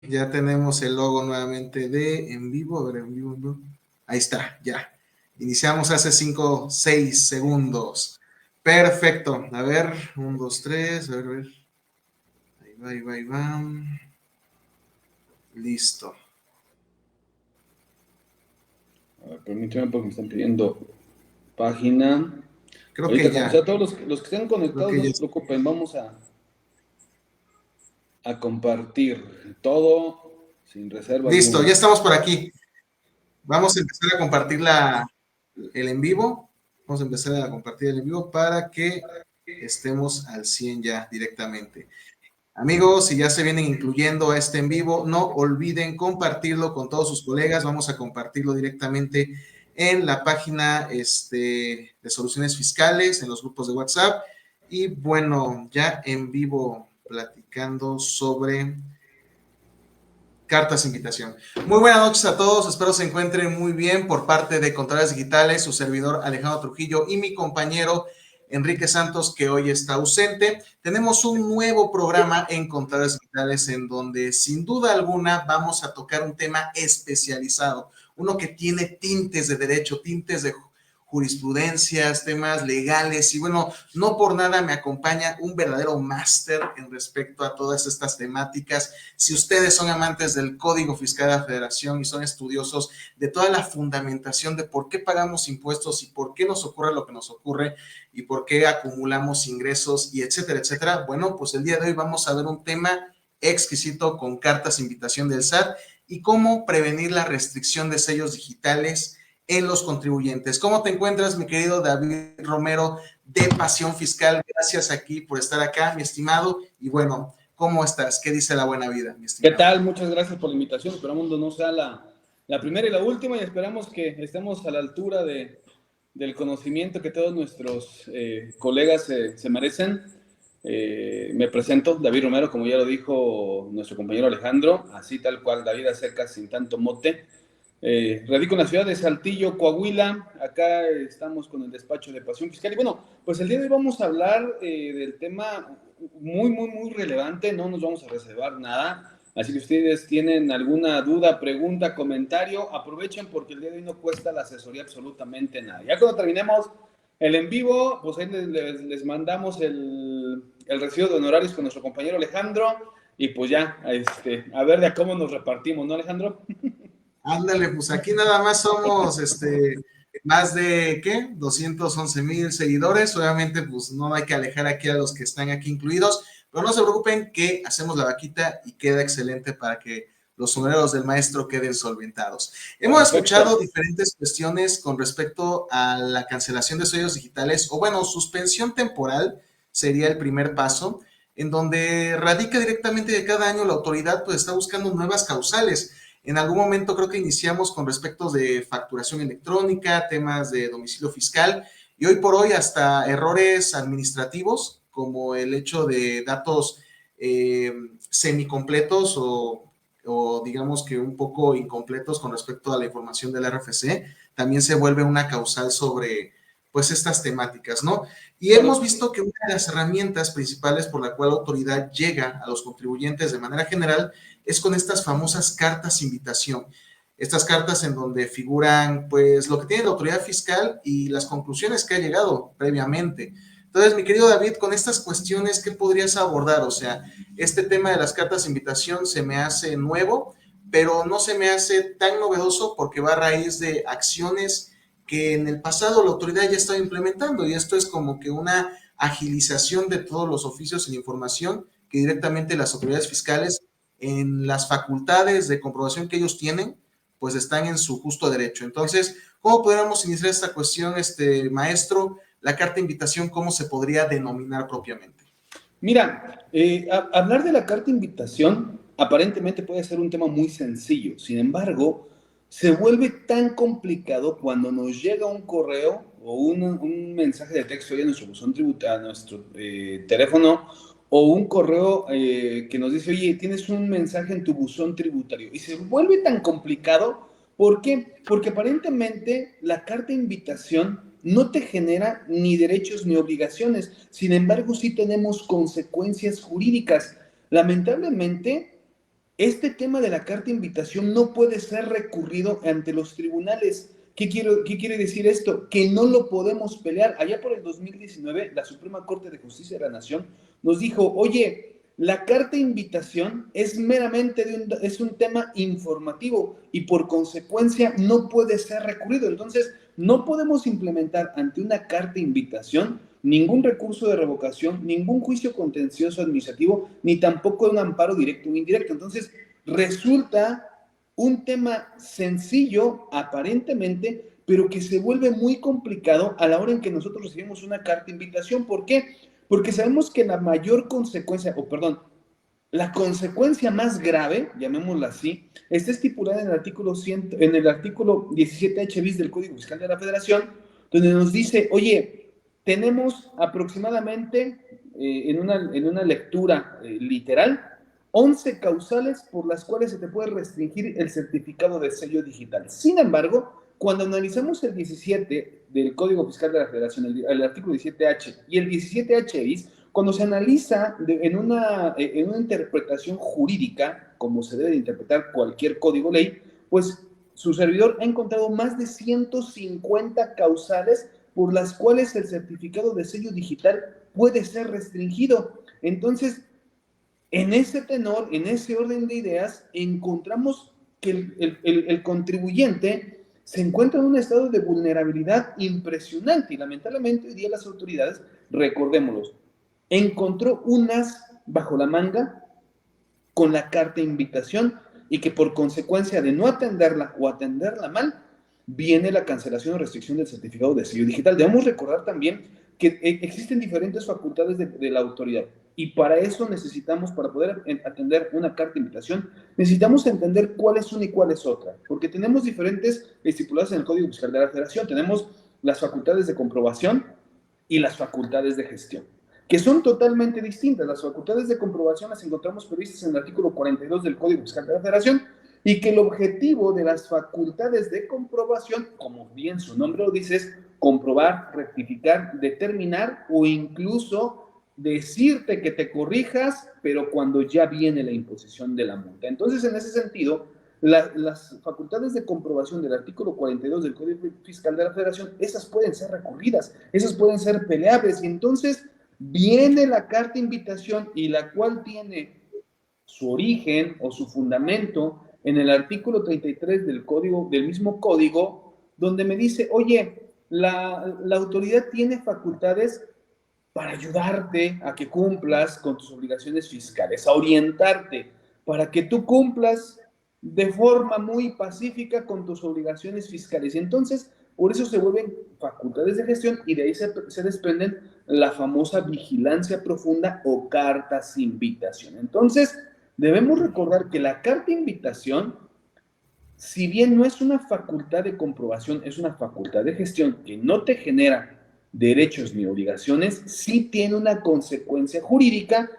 Ya tenemos el logo nuevamente de en vivo. A ver, en vivo, en vivo. Ahí está, ya. Iniciamos hace 5, 6 segundos. Perfecto. A ver, 1, 2, 3. A ver, a ver. Ahí va, ahí va, ahí va. Listo. A ver, permíteme porque me están pidiendo página. Creo que Ahorita, como ya. sea, todos los que estén Creo conectados, que no ya. se preocupen, vamos a compartir todo sin reserva Listo, alguna. ya estamos por aquí. Vamos a empezar a compartir el en vivo. Vamos a empezar a compartir el en vivo para que estemos al 100 ya directamente. Amigos, si ya se vienen incluyendo a este en vivo, no olviden compartirlo con todos sus colegas. Vamos a compartirlo directamente en la página de Soluciones Fiscales, en los grupos de WhatsApp. Y bueno, ya en vivo platicando sobre cartas de invitación. Muy buenas noches a todos, espero se encuentren muy bien por parte de Contadores Digitales, su servidor Alejandro Trujillo y mi compañero Enrique Santos, que hoy está ausente. Tenemos un nuevo programa en Contadores Digitales en donde sin duda alguna vamos a tocar un tema especializado, uno que tiene tintes de derecho, tintes de jurisprudencias, temas legales y bueno, no por nada me acompaña un verdadero máster en respecto a todas estas temáticas. Si ustedes son amantes del Código Fiscal de la Federación y son estudiosos de toda la fundamentación de por qué pagamos impuestos y por qué nos ocurre lo que nos ocurre y por qué acumulamos ingresos y etcétera, etcétera, bueno, pues el día de hoy vamos a ver un tema exquisito con cartas de invitación del SAT y cómo prevenir la restricción de sellos digitales en los contribuyentes. ¿Cómo te encuentras, mi querido David Romero de Pasión Fiscal? Gracias aquí por estar acá, mi estimado. Y bueno, ¿cómo estás? ¿Qué dice la buena vida, mi ¿Qué estimado? tal? Muchas gracias por la invitación. Esperamos no sea la primera y la última y esperamos que estemos a la altura del conocimiento que todos nuestros colegas se merecen. Me presento, David Romero, como ya lo dijo nuestro compañero Alejandro, así tal cual, David a secas, sin tanto mote. Radico en la ciudad de Saltillo, Coahuila. Acá estamos con el despacho de Pasión Fiscal. Y bueno, pues el día de hoy vamos a hablar del tema muy relevante. No nos vamos a reservar nada. Así que ustedes tienen alguna duda, pregunta, comentario, aprovechen porque el día de hoy no cuesta la asesoría absolutamente nada. Ya cuando terminemos el en vivo, pues ahí les mandamos el recibo de honorarios con nuestro compañero Alejandro. Y pues ya, a ver de cómo nos repartimos, ¿no, Alejandro? Ándale, pues aquí nada más somos más de, ¿qué? 211,000 seguidores. Obviamente, pues no hay que alejar aquí a los que están aquí incluidos, pero no se preocupen que hacemos la vaquita y queda excelente para que los honorarios del maestro queden solventados. Hemos escuchado Perfecto. diferentes cuestiones con respecto a la cancelación de sellos digitales, o bueno, suspensión temporal sería el primer paso, en donde radica directamente que cada año la autoridad pues está buscando nuevas causales. En algún momento creo que iniciamos con respecto de facturación electrónica, temas de domicilio fiscal y hoy por hoy hasta errores administrativos como el hecho de datos semicompletos o digamos que un poco incompletos con respecto a la información del RFC, también se vuelve una causal sobre pues estas temáticas, ¿no? Y hemos Bueno, visto que una de las herramientas principales por la cual la autoridad llega a los contribuyentes de manera general es con estas famosas cartas invitación. Estas cartas en donde figuran, pues, lo que tiene la autoridad fiscal y las conclusiones que ha llegado previamente. Entonces, mi querido David, con estas cuestiones, ¿qué podrías abordar? O sea, este tema de las cartas de invitación se me hace nuevo, pero no se me hace tan novedoso porque va a raíz de acciones que en el pasado la autoridad ya estaba implementando y esto es como que una agilización de todos los oficios y la información que directamente las autoridades fiscales en las facultades de comprobación que ellos tienen, pues están en su justo derecho. Entonces, ¿cómo podríamos iniciar esta cuestión, maestro? La carta de invitación, ¿cómo se podría denominar propiamente? mira, hablar de la carta de invitación aparentemente puede ser un tema muy sencillo. Sin embargo, se vuelve tan complicado cuando nos llega un correo o un mensaje de texto a nuestro buzón a nuestro teléfono o un correo que nos dice, oye, tienes un mensaje en tu buzón tributario. Y se vuelve tan complicado. ¿Por qué? Porque aparentemente la carta de invitación no te genera ni derechos ni obligaciones. Sin embargo, sí tenemos consecuencias jurídicas. Lamentablemente, este tema de la carta de invitación no puede ser recurrido ante los tribunales. ¿Qué quiere decir esto? Que no lo podemos pelear. Allá por el 2019, la Suprema Corte de Justicia de la Nación nos dijo, oye, la carta de invitación es meramente es un tema informativo y por consecuencia no puede ser recurrido. Entonces, no podemos implementar ante una carta de invitación ningún recurso de revocación, ningún juicio contencioso administrativo, ni tampoco un amparo directo o indirecto. Entonces, resulta un tema sencillo, aparentemente, pero que se vuelve muy complicado a la hora en que nosotros recibimos una carta de invitación. ¿Por qué? Porque sabemos que la mayor consecuencia, la consecuencia más grave, llamémosla así, está estipulada en el artículo 17H bis del Código Fiscal de la Federación, donde nos dice, oye, tenemos aproximadamente, en una lectura literal, 11 causales por las cuales se te puede restringir el certificado de sello digital. Sin embargo, cuando analizamos el 17 del Código Fiscal de la Federación, el artículo 17H y el 17H bis, cuando se analiza en una interpretación jurídica, como se debe de interpretar cualquier código ley, pues su servidor ha encontrado más de 150 causales por las cuales el certificado de sello digital puede ser restringido. Entonces, en ese tenor, en ese orden de ideas, encontramos que el contribuyente se encuentra en un estado de vulnerabilidad impresionante y lamentablemente hoy día las autoridades, recordémoslo, encontró unas bajo la manga con la carta de invitación y que por consecuencia de no atenderla o atenderla mal, viene la cancelación o restricción del certificado de sello digital. Debemos recordar también que existen diferentes facultades de la autoridad y para eso necesitamos, para poder atender una carta de invitación, necesitamos entender cuál es una y cuál es otra, porque tenemos diferentes estipuladas en el Código Fiscal de la Federación. Tenemos las facultades de comprobación y las facultades de gestión, que son totalmente distintas. Las facultades de comprobación las encontramos previstas en el artículo 42 del Código Fiscal de la Federación y que el objetivo de las facultades de comprobación, como bien su nombre lo dice, es comprobar, rectificar, determinar o incluso decirte que te corrijas, pero cuando ya viene la imposición de la multa. Entonces, en ese sentido, las facultades de comprobación del artículo 42 del Código Fiscal de la Federación, esas pueden ser recurridas, esas pueden ser peleables, y entonces viene la carta de invitación y la cual tiene su origen o su fundamento en el artículo 33 del mismo código, donde me dice, oye, la autoridad tiene facultades para ayudarte a que cumplas con tus obligaciones fiscales, a orientarte para que tú cumplas de forma muy pacífica con tus obligaciones fiscales. Y entonces, por eso se vuelven facultades de gestión y de ahí se desprenden la famosa vigilancia profunda o cartas de invitación. Entonces, debemos recordar que la carta de invitación, si bien no es una facultad de comprobación, es una facultad de gestión que no te genera derechos ni obligaciones, sí tiene una consecuencia jurídica,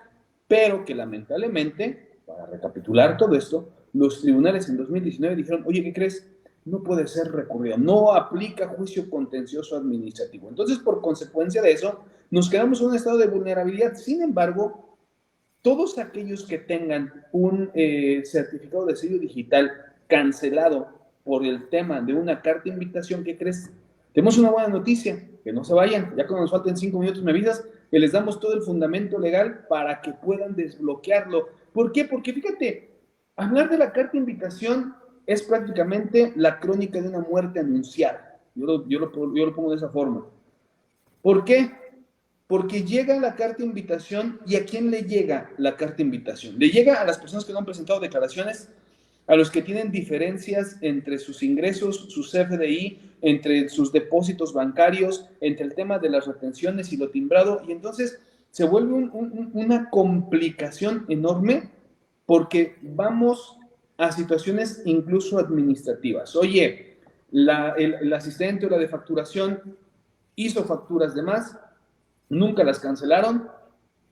pero que lamentablemente, para recapitular todo esto, los tribunales en 2019 dijeron, oye, ¿qué crees? No puede ser recurrido, no aplica juicio contencioso administrativo. Entonces, por consecuencia de eso, nos quedamos en un estado de vulnerabilidad. Sin embargo, todos aquellos que tengan un certificado de sello digital cancelado por el tema de una carta de invitación, ¿qué crees? Tenemos una buena noticia, que no se vayan, ya cuando nos falten 5 minutos me avisas, que les damos todo el fundamento legal para que puedan desbloquearlo. ¿Por qué? Porque fíjate, hablar de la carta de invitación es prácticamente la crónica de una muerte anunciada. Yo lo pongo de esa forma. ¿Por qué? Porque llega la carta de invitación y ¿a quién le llega la carta de invitación? Le llega a las personas que no han presentado declaraciones, a los que tienen diferencias entre sus ingresos, su CFDI, entre sus depósitos bancarios, entre el tema de las retenciones y lo timbrado, y entonces se vuelve una complicación enorme porque vamos a situaciones incluso administrativas. Oye, el asistente o la de facturación hizo facturas de más, nunca las cancelaron,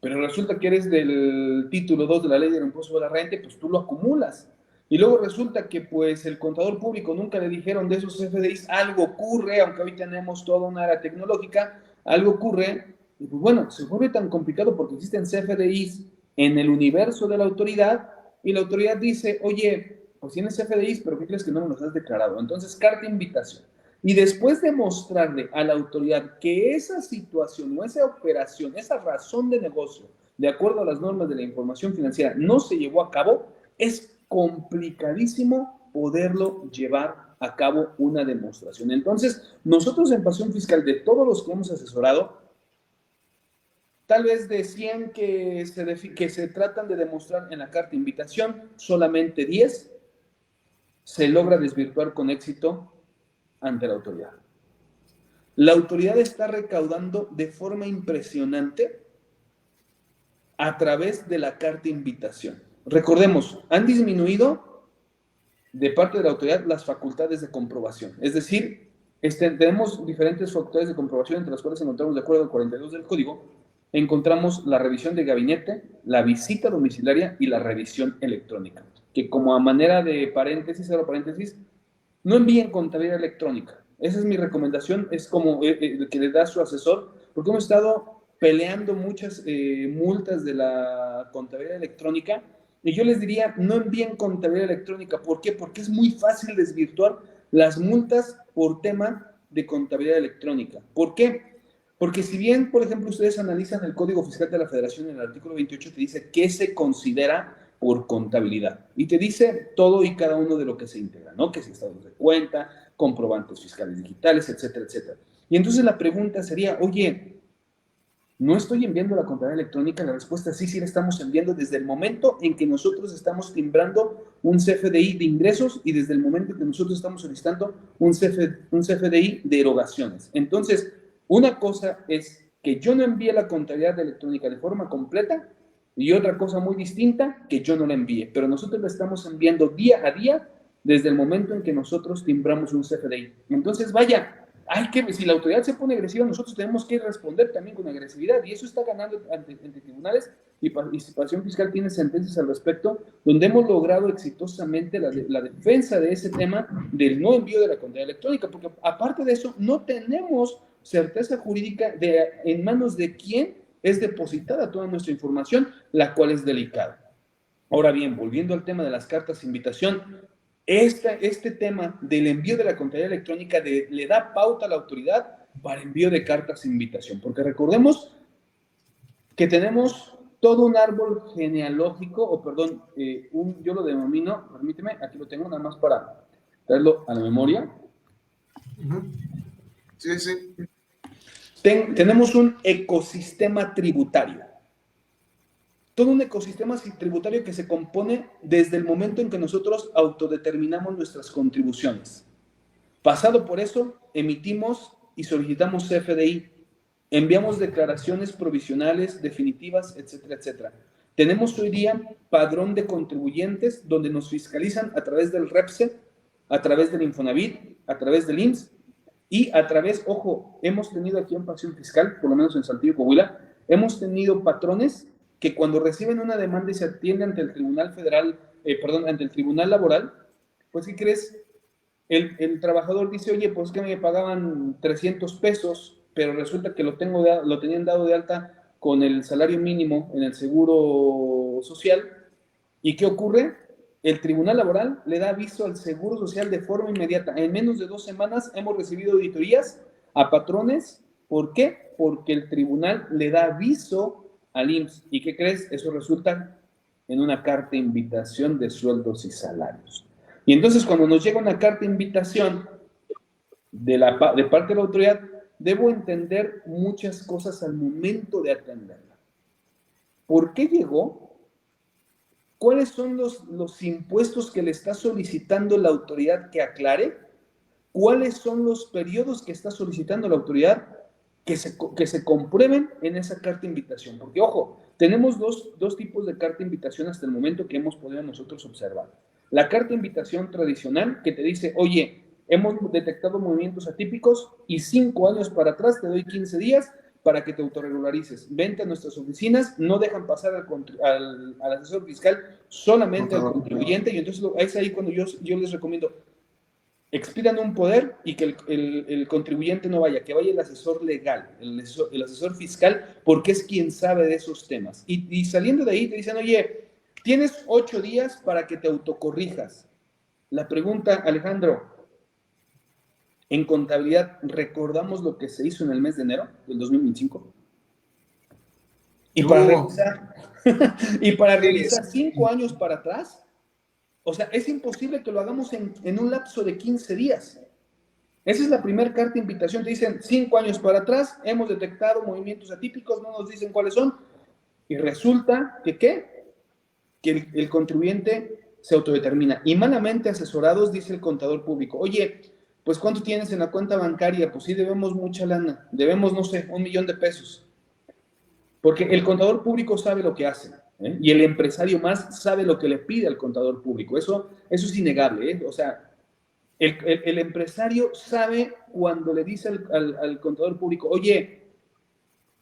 pero resulta que eres del título 2 de la ley del impuesto sobre la renta, pues tú lo acumulas. Y luego resulta que pues el contador público nunca le dijeron de esos CFDIs, algo ocurre, aunque hoy tenemos toda una área tecnológica, algo ocurre, y pues bueno, se vuelve tan complicado porque existen CFDIs en el universo de la autoridad, y la autoridad dice, oye, pues tienes CFDIs, pero ¿qué crees que no me los has declarado? Entonces, carta de invitación. Y después de mostrarle a la autoridad que esa situación o esa operación, esa razón de negocio, de acuerdo a las normas de la información financiera, no se llevó a cabo, es complicadísimo poderlo llevar a cabo una demostración. Entonces, nosotros en Pasión Fiscal, de todos los que hemos asesorado, tal vez de 100 que se tratan de demostrar en la carta de invitación, solamente 10 se logra desvirtuar con éxito ante la autoridad. La autoridad está recaudando de forma impresionante a través de la carta de invitación. Recordemos, han disminuido de parte de la autoridad las facultades de comprobación. Es decir, tenemos diferentes facultades de comprobación, entre las cuales encontramos, de acuerdo al 42 del Código, encontramos la revisión de gabinete, la visita domiciliaria y la revisión electrónica, que como a manera de paréntesis, no envíen contabilidad electrónica. Esa es mi recomendación, es como que le da su asesor, porque hemos estado peleando muchas multas de la contabilidad electrónica, y yo les diría, no envíen contabilidad electrónica. ¿Por qué? Porque es muy fácil desvirtuar las multas por tema de contabilidad electrónica. ¿Por qué? Porque si bien, por ejemplo, ustedes analizan el Código Fiscal de la Federación, en el artículo 28 te dice qué se considera por contabilidad. Y te dice todo y cada uno de lo que se integra, ¿no? Que si estados de cuenta, comprobantes fiscales digitales, etcétera, etcétera. Y entonces la pregunta sería, oye, ¿no estoy enviando la contabilidad electrónica? La respuesta es sí, sí la estamos enviando desde el momento en que nosotros estamos timbrando un CFDI de ingresos y desde el momento en que nosotros estamos solicitando un CFDI de erogaciones. Entonces, una cosa es que yo no envíe la contabilidad electrónica de forma completa y otra cosa muy distinta, que yo no la envíe. Pero nosotros la estamos enviando día a día desde el momento en que nosotros timbramos un CFDI. Entonces, vaya, si la autoridad se pone agresiva, nosotros tenemos que responder también con agresividad, y eso está ganando ante tribunales, y Pasión Fiscal tiene sentencias al respecto, donde hemos logrado exitosamente la defensa de ese tema del no envío de la contabilidad electrónica, porque aparte de eso, no tenemos certeza jurídica en manos de quién es depositada toda nuestra información, la cual es delicada. Ahora bien, volviendo al tema de las cartas de invitación, este tema del envío de la contabilidad electrónica le da pauta a la autoridad para envío de cartas de invitación, porque recordemos que tenemos todo un árbol genealógico, o perdón, yo lo denomino, permíteme, aquí lo tengo nada más para traerlo a la memoria. Sí, sí. Tenemos un ecosistema tributario. Todo un ecosistema tributario que se compone desde el momento en que nosotros autodeterminamos nuestras contribuciones. Pasado por eso, emitimos y solicitamos CFDI, enviamos declaraciones provisionales, definitivas, etcétera, etcétera. Tenemos hoy día padrón de contribuyentes donde nos fiscalizan a través del REPSE, a través del Infonavit, a través del IMSS y a través, ojo, hemos tenido aquí en Pasión Fiscal, por lo menos en Saltillo, Coahuila, hemos tenido patrones que cuando reciben una demanda y se atiende ante el Tribunal Federal, ante el Tribunal Laboral, pues, ¿qué crees? El trabajador dice, oye, pues que me pagaban 300 pesos, pero resulta que lo tenían dado de alta con el salario mínimo en el Seguro Social. ¿Y qué ocurre? El Tribunal Laboral le da aviso al Seguro Social de forma inmediata. En menos de 2 semanas hemos recibido auditorías a patrones. ¿Por qué? Porque el tribunal le da aviso al IMSS. ¿Y qué crees? Eso resulta en una carta de invitación de sueldos y salarios. Y entonces, cuando nos llega una carta de invitación de parte de la autoridad, debo entender muchas cosas al momento de atenderla. ¿Por qué llegó? ¿Cuáles son los impuestos que le está solicitando la autoridad que aclare? ¿Cuáles son los periodos que está solicitando la autoridad que se comprueben en esa carta de invitación? Porque, ojo, tenemos dos tipos de carta de invitación hasta el momento que hemos podido nosotros observar. La carta de invitación tradicional que te dice, oye, hemos detectado movimientos atípicos y 5 años para atrás te doy 15 días para que te autorregularices. Vente a nuestras oficinas, no dejan pasar al asesor fiscal, solamente al contribuyente, y entonces es ahí cuando yo les recomiendo, expidan un poder y que el contribuyente no vaya, que vaya el asesor legal, el asesor fiscal, porque es quien sabe de esos temas. Y saliendo de ahí te dicen, oye, Tienes 8 días para que te autocorrijas. La pregunta, Alejandro, en contabilidad, ¿recordamos lo que se hizo en el mes de enero del 2025? Y para revisar, y para revisar 5 años para atrás, o sea, es imposible que lo hagamos en un lapso de 15 días. Esa es la primera carta de invitación. Te dicen 5 años para atrás, hemos detectado movimientos atípicos, no nos dicen cuáles son. Y resulta que, ¿qué? Que el contribuyente se autodetermina. Y malamente asesorados, dice el contador público, oye, pues ¿cuánto tienes en la cuenta bancaria? Pues sí, debemos mucha lana. Debemos, no sé, 1,000,000 de pesos. Porque el contador público sabe lo que hace, ¿eh? Y el empresario más sabe lo que le pide al contador público. Eso es innegable, ¿eh? O sea, el empresario sabe cuando le dice al contador público, oye,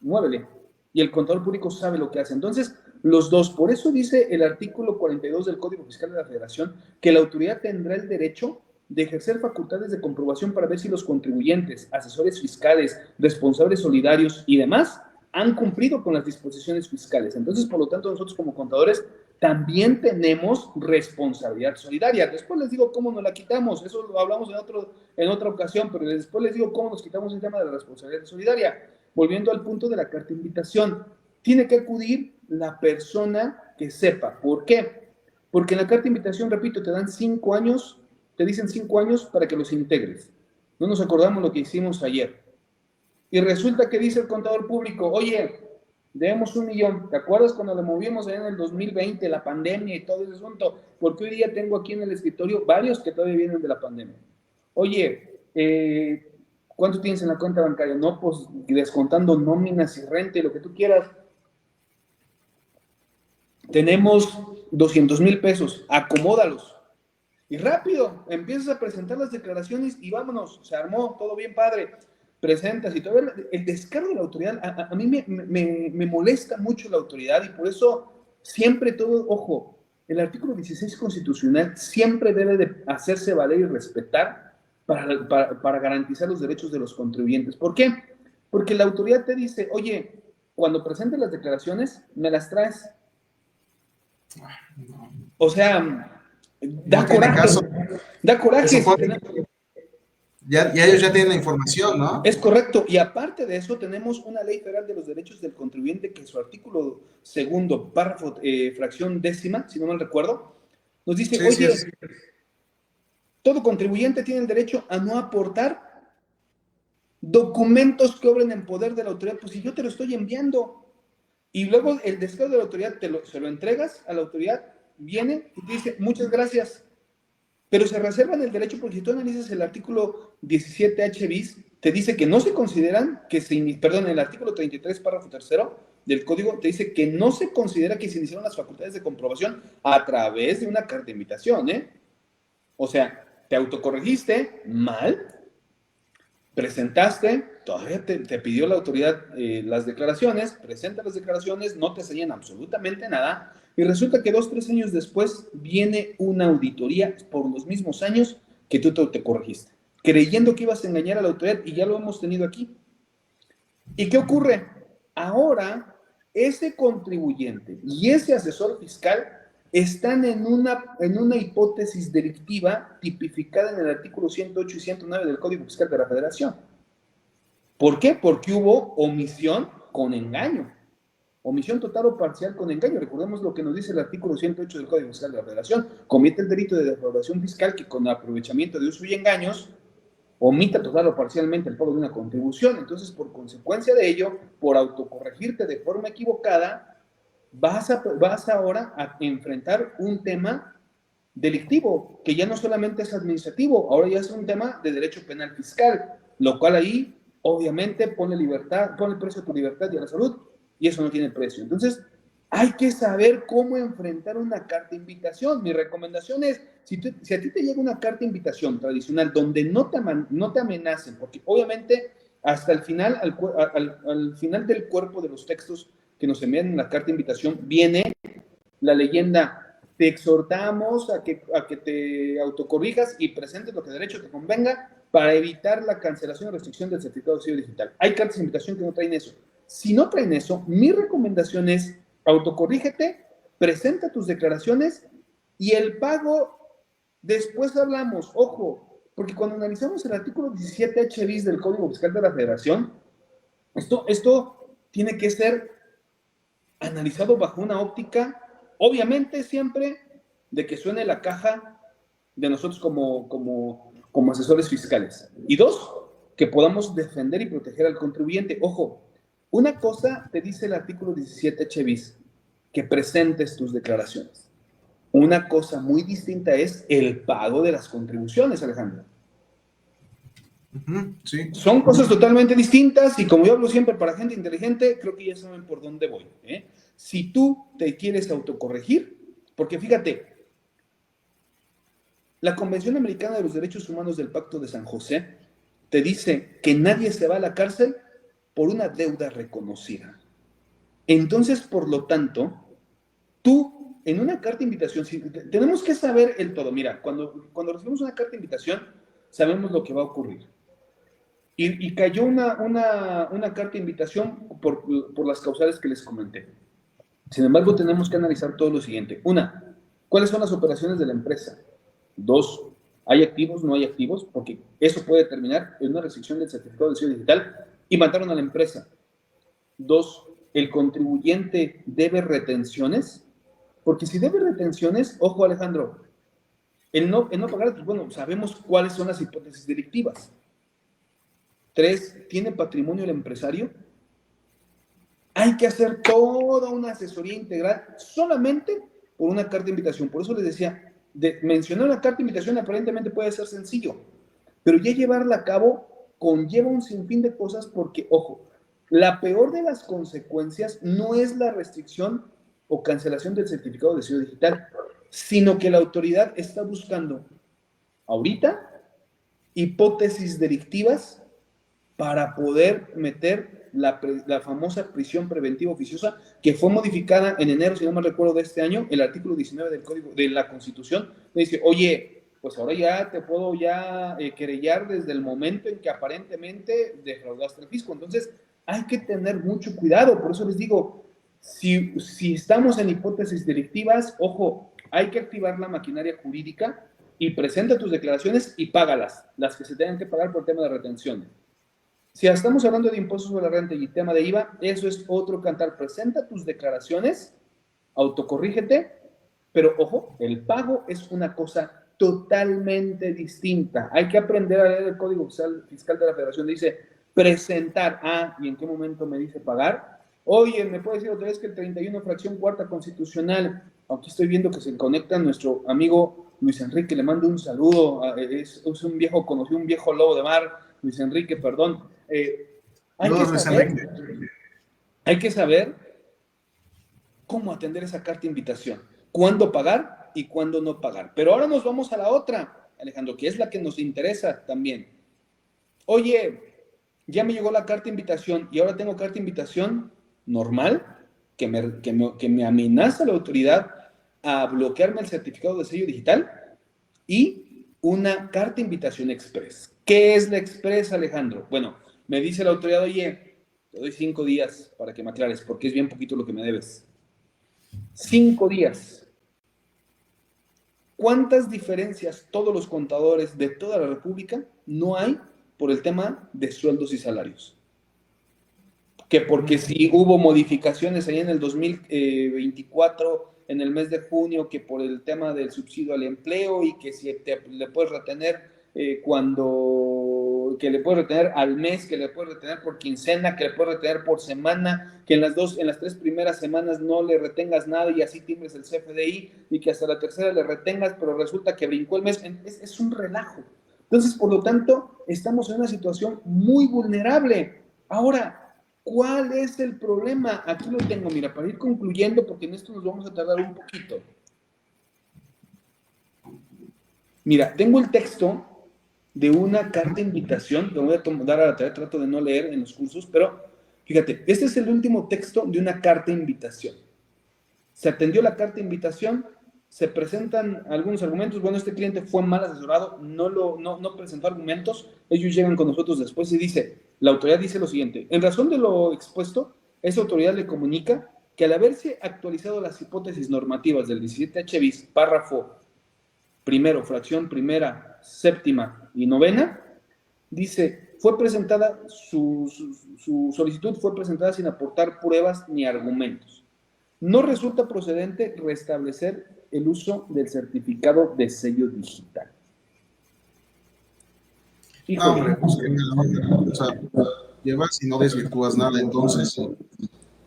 muévele. Y el contador público sabe lo que hace. Entonces, los dos, por eso dice el artículo 42 del Código Fiscal de la Federación que la autoridad tendrá el derecho de ejercer facultades de comprobación para ver si los contribuyentes, asesores fiscales, responsables solidarios y demás han cumplido con las disposiciones fiscales. Entonces, por lo tanto, nosotros como contadores también tenemos responsabilidad solidaria. Después les digo cómo nos la quitamos, eso lo hablamos en otra ocasión, pero después les digo cómo nos quitamos el tema de la responsabilidad solidaria. Volviendo al punto de la carta de invitación, tiene que acudir la persona que sepa. ¿Por qué? Porque en la carta de invitación, repito, te dan 5 años, te dicen 5 años para que los integres. No nos acordamos lo que hicimos ayer. Y resulta que dice el contador público, oye, debemos 1,000,000. ¿Te acuerdas cuando lo movimos en el 2020, la pandemia y todo ese asunto? Porque hoy día tengo aquí en el escritorio varios que todavía vienen de la pandemia. Oye, ¿cuánto tienes en la cuenta bancaria? No, pues descontando nóminas y renta y lo que tú quieras. Tenemos 200,000 pesos, acomódalos. Y rápido, empiezas a presentar las declaraciones y vámonos, se armó, todo bien padre. Presentas y todo. El descargo de la autoridad, a mí me molesta mucho la autoridad y por eso siempre todo, ojo, el artículo 16 constitucional siempre debe de hacerse valer y respetar para garantizar los derechos de los contribuyentes. ¿Por qué? Porque la autoridad te dice, oye, cuando presentes las declaraciones, me las traes. O sea, da coraje. Da coraje. Ya ellos ya tienen la información, ¿no? Es correcto. Y aparte de eso, tenemos una ley federal de los derechos del contribuyente que en su artículo 2, párrafo, fracción 10ª, si no mal recuerdo, nos dice, oye, todo contribuyente tiene el derecho a no aportar documentos que obren en poder de la autoridad. Pues si yo te lo estoy enviando. Y luego el descargo de la autoridad se lo entregas a la autoridad, viene y te dice, muchas gracias. Pero se reservan el derecho, porque si tú analizas el artículo 17H bis, te dice que no se consideran, el artículo 33, párrafo 3 del código, te dice que no se considera que se iniciaron las facultades de comprobación a través de una carta de invitación, ¿eh? O sea, te autocorregiste mal, presentaste, todavía te pidió la autoridad las declaraciones, presenta las declaraciones, no te enseñan absolutamente nada, y resulta que 2, 3 años después viene una auditoría por los mismos años que tú te corregiste, creyendo que ibas a engañar a la autoridad, y ya lo hemos tenido aquí. ¿Y qué ocurre? Ahora, ese contribuyente y ese asesor fiscal están en una hipótesis delictiva tipificada en el artículo 108 y 109 del Código Fiscal de la Federación. ¿Por qué? Porque hubo omisión con engaño. Omisión total o parcial con engaño. Recordemos lo que nos dice el artículo 108 del Código Fiscal de la Federación. Comete el delito de defraudación fiscal que con aprovechamiento de uso y engaños omita total o parcialmente el pago de una contribución. Entonces, por consecuencia de ello, por autocorregirte de forma equivocada, vas ahora a enfrentar un tema delictivo, que ya no solamente es administrativo, ahora ya es un tema de derecho penal fiscal, lo cual ahí obviamente pone precio a tu libertad y a la salud, y eso no tiene precio. Entonces, hay que saber cómo enfrentar una carta de invitación. Mi recomendación es, si a ti te llega una carta de invitación tradicional donde no te amenacen, porque obviamente hasta el final, al final del cuerpo de los textos que nos envían en la carta de invitación, viene la leyenda: te exhortamos a que te autocorrijas y presentes lo que de derecho te convenga para evitar la cancelación o restricción del certificado de sello digital. Hay cartas de invitación que no traen eso. Si no traen eso, mi recomendación es autocorrígete, presenta tus declaraciones y el pago, después hablamos, ojo, porque cuando analizamos el artículo 17H bis del Código Fiscal de la Federación, esto tiene que ser analizado bajo una óptica, obviamente siempre, de que suene la caja de nosotros como asesores fiscales. Y dos, que podamos defender y proteger al contribuyente. Ojo, una cosa te dice el artículo 17H bis, que presentes tus declaraciones. Una cosa muy distinta es el pago de las contribuciones, Alejandro. Sí. Son cosas totalmente distintas y como yo hablo siempre para gente inteligente, creo que ya saben por dónde voy. Si tú te quieres autocorregir, porque fíjate, la Convención Americana de los Derechos Humanos del Pacto de San José te dice que nadie se va a la cárcel por una deuda reconocida. Entonces, por lo tanto, tú, en una carta de invitación, tenemos que saber el todo. Mira, cuando recibimos una carta de invitación, sabemos lo que va a ocurrir. Y cayó una carta de invitación por las causales que les comenté. Sin embargo, tenemos que analizar todo lo siguiente. Una, ¿cuáles son las operaciones de la empresa? Dos, ¿hay activos, no hay activos? Porque eso puede terminar en una restricción del certificado de sello digital y mataron a la empresa. Dos, ¿el contribuyente debe retenciones? Porque si debe retenciones, ojo Alejandro, el no pagar, pues bueno, sabemos cuáles son las hipótesis delictivas. Tres, ¿tiene patrimonio el empresario? Hay que hacer toda una asesoría integral solamente por una carta de invitación. Por eso les decía, mencionar una carta de invitación aparentemente puede ser sencillo, pero ya llevarla a cabo conlleva un sinfín de cosas porque, ojo, la peor de las consecuencias no es la restricción o cancelación del certificado de sello digital, sino que la autoridad está buscando ahorita hipótesis delictivas para poder meter la famosa prisión preventiva oficiosa que fue modificada en enero, si no me recuerdo, de este año, el artículo 19 del Código de la Constitución, me dice, oye, pues ahora ya te puedo querellar desde el momento en que aparentemente defraudaste el fisco. Entonces, hay que tener mucho cuidado. Por eso les digo, si estamos en hipótesis delictivas, ojo, hay que activar la maquinaria jurídica y presenta tus declaraciones y págalas, las que se tengan que pagar por tema de retención. Si estamos hablando de impuestos sobre la renta y tema de IVA, eso es otro cantar. Presenta tus declaraciones, autocorrígete, pero ojo, el pago es una cosa totalmente distinta. Hay que aprender a leer el Código Fiscal de la Federación. Dice presentar, ¿y en qué momento me dice pagar? Oye, ¿me puede decir otra vez que el 31 fracción cuarta constitucional? Aquí estoy viendo que se conecta nuestro amigo Luis Enrique, le mando un saludo, es un viejo conocido, un viejo lobo de mar, Luis Enrique, perdón. Hay que saber cómo atender esa carta de invitación, cuándo pagar y cuándo no pagar. Pero ahora nos vamos a la otra, Alejandro, que es la que nos interesa también. Oye, ya me llegó la carta de invitación y ahora tengo carta de invitación normal, que me amenaza la autoridad a bloquearme el certificado de sello digital y una carta de invitación express. ¿Qué es la express, Alejandro? Bueno, me dice la autoridad, oye, te doy 5 días para que me aclares, porque es bien poquito lo que me debes. 5 días. ¿Cuántas diferencias todos los contadores de toda la República no hay por el tema de sueldos y salarios? Que porque si hubo modificaciones ahí en el 2024, en el mes de junio, que por el tema del subsidio al empleo y que si le puedes retener que le puedes retener al mes, que le puedes retener por quincena, que le puedes retener por semana, que en las 3 primeras semanas no le retengas nada y así timbres el CFDI y que hasta la tercera le retengas, pero resulta que brincó el mes. Es un relajo. Entonces, por lo tanto, estamos en una situación muy vulnerable. Ahora, ¿cuál es el problema? Aquí lo tengo, mira, para ir concluyendo, porque en esto nos vamos a tardar un poquito. Mira, tengo el texto de una carta de invitación, lo voy a dar a la tarea, trato de no leer en los cursos, pero fíjate, este es el último texto de una carta de invitación. Se atendió la carta de invitación, se presentan algunos argumentos, bueno, este cliente fue mal asesorado, no presentó argumentos, ellos llegan con nosotros después y la autoridad dice lo siguiente, en razón de lo expuesto, esa autoridad le comunica que al haberse actualizado las hipótesis normativas del 17H bis, párrafo primero, fracción primera, séptima y novena, dice, fue presentada, su solicitud fue presentada sin aportar pruebas ni argumentos. No resulta procedente restablecer el uso del certificado de sello digital. No, hombre, pues qué mala onda. O sea, llevas y no desvirtúas nada, entonces,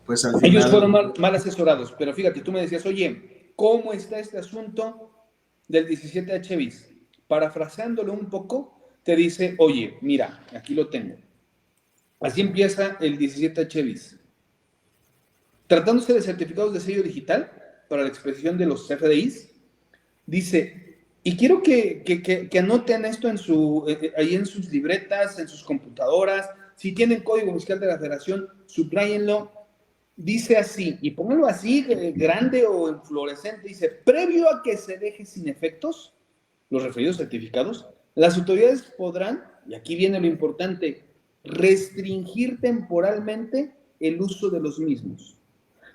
pues al Ellos final. fueron mal asesorados, pero fíjate, tú me decías, oye, ¿cómo está este asunto del 17H bis? Parafraseándolo un poco, te dice, oye, mira, aquí lo tengo. Así empieza el 17H bis. Tratándose de certificados de sello digital para la expedición de los FDIs, dice, y quiero que anoten esto ahí en sus libretas, en sus computadoras, si tienen código fiscal de la federación, subrayenlo. Dice así, y pónganlo así, grande o en fluorescente, dice, previo a que se deje sin efectos los referidos certificados, las autoridades podrán, y aquí viene lo importante, restringir temporalmente el uso de los mismos.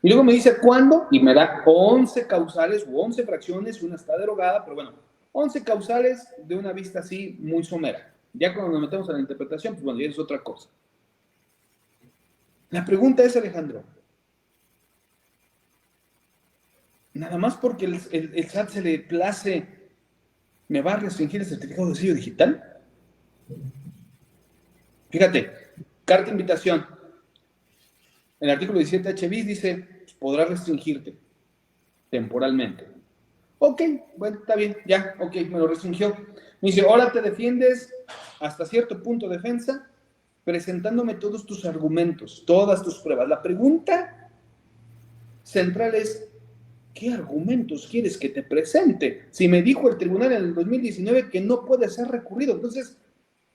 Y luego me dice, ¿cuándo? Y me da 11 causales u 11 fracciones, una está derogada, pero bueno, 11 causales de una vista así muy somera. Ya cuando nos metemos a la interpretación, pues bueno, ya es otra cosa. La pregunta es, Alejandro, nada más porque el SAT se le place, ¿me va a restringir el certificado de sello digital? Fíjate, carta de invitación. En el artículo 17H bis dice, podrá restringirte temporalmente. Ok, bueno, está bien, ya, ok, me lo restringió. Me dice, ahora te defiendes hasta cierto punto de defensa, presentándome todos tus argumentos, todas tus pruebas. La pregunta central es, ¿qué argumentos quieres que te presente? Si me dijo el tribunal en el 2019 que no puede ser recurrido, entonces,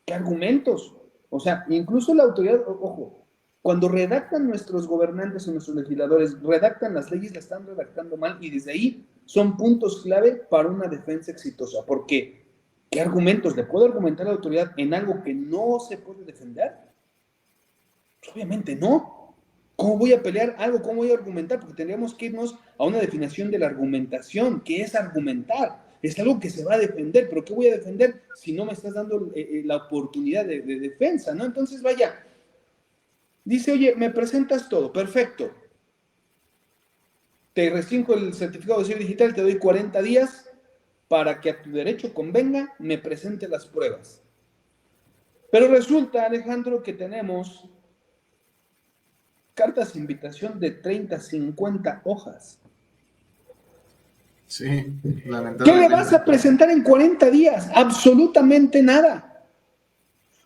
¿qué argumentos? O sea, incluso la autoridad, ojo, cuando redactan nuestros gobernantes o nuestros legisladores, redactan las leyes, las están redactando mal y desde ahí son puntos clave para una defensa exitosa. Porque, ¿qué argumentos le puedo argumentar a la autoridad en algo que no se puede defender? Pues obviamente no. ¿Cómo voy a pelear algo? ¿Cómo voy a argumentar? Porque tendríamos que irnos a una definición de la argumentación. ¿Qué es argumentar? Es algo que se va a defender, pero ¿qué voy a defender si no me estás dando la oportunidad de defensa, ¿no? Entonces, vaya, dice, oye, me presentas todo, perfecto. Te restringo el certificado de sello digital, te doy 40 días para que a tu derecho convenga, me presente las pruebas. Pero resulta, Alejandro, que tenemos cartas de invitación de 30, 50 hojas. Sí, lamentablemente. ¿Qué le vas a presentar en 40 días? Absolutamente nada.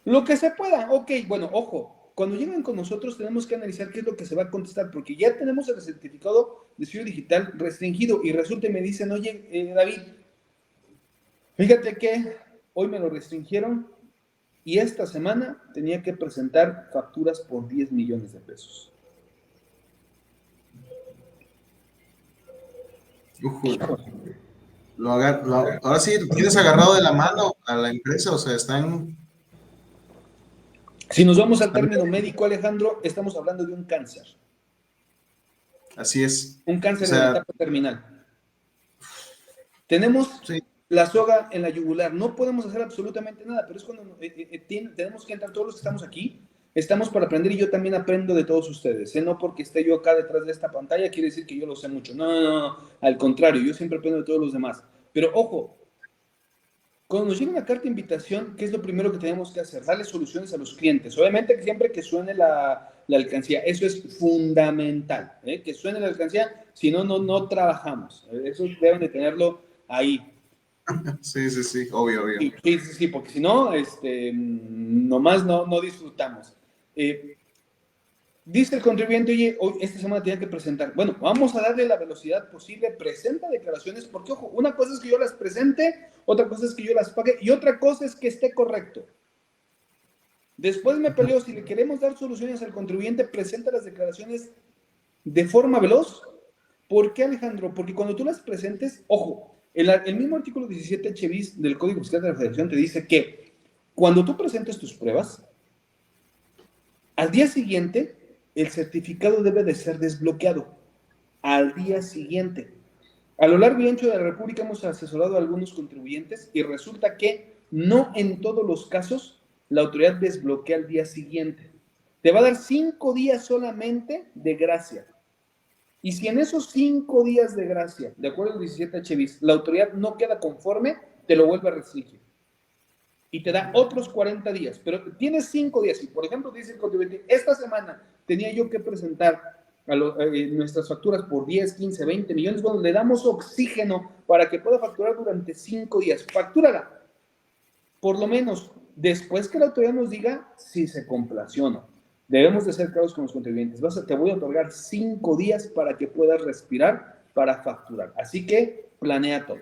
Lo que se pueda, ok, bueno, ojo, cuando lleguen con nosotros tenemos que analizar qué es lo que se va a contestar, porque ya tenemos el certificado de sello digital restringido y resulta y me dicen, oye, David, fíjate que hoy me lo restringieron y esta semana tenía que presentar facturas por 10 millones de pesos. Ahora sí, tienes agarrado de la mano a la empresa, o sea, están... Si nos vamos al término médico, Alejandro, estamos hablando de un cáncer. Así es. Un cáncer de la etapa terminal. Tenemos la soga en la yugular. No podemos hacer absolutamente nada, pero es cuando tenemos que entrar todos los que estamos aquí. Estamos para aprender y yo también aprendo de todos ustedes. No porque esté yo acá detrás de esta pantalla quiere decir que yo lo sé mucho. No. Al contrario, yo siempre aprendo de todos los demás. Pero ojo, cuando nos llega una carta de invitación, ¿qué es lo primero que tenemos que hacer? Darle soluciones a los clientes. Obviamente que siempre que suene la alcancía, eso es fundamental, que suene la alcancía, si no, no trabajamos. Eso deben de tenerlo ahí. Sí, obvio. Sí, porque si no, nomás no disfrutamos. Dice el contribuyente, oye, hoy esta semana tenía que presentar. Bueno, vamos a darle la velocidad posible, presenta declaraciones, porque ojo, una cosa es que yo las presente, otra cosa es que yo las pague y otra cosa es que esté correcto. Después me peleo, si le queremos dar soluciones al contribuyente, presenta las declaraciones de forma veloz. ¿Por qué, Alejandro? Porque cuando tú las presentes, ojo, el mismo artículo 17H bis del Código Fiscal de la Federación te dice que cuando tú presentes tus pruebas, al día siguiente, el certificado debe de ser desbloqueado. al día siguiente. A lo largo y ancho de la República hemos asesorado a algunos contribuyentes y resulta que no en todos los casos la autoridad desbloquea al día siguiente. Te va a dar 5 días solamente de gracia. Y si en esos 5 días de gracia, de acuerdo al 17H bis, la autoridad no queda conforme, te lo vuelve a restringir. Y te da otros 40 días. Pero tienes 5 días. Y, por ejemplo, dice el contribuyente, esta semana tenía yo que presentar nuestras facturas por 10, 15, 20 millones. Bueno, le damos oxígeno para que pueda facturar durante 5 días. Factúrala. Por lo menos, después que la autoridad nos diga si se complació o no. Debemos de ser claros con los contribuyentes. Te voy a otorgar 5 días para que puedas respirar para facturar. Así que planea todo.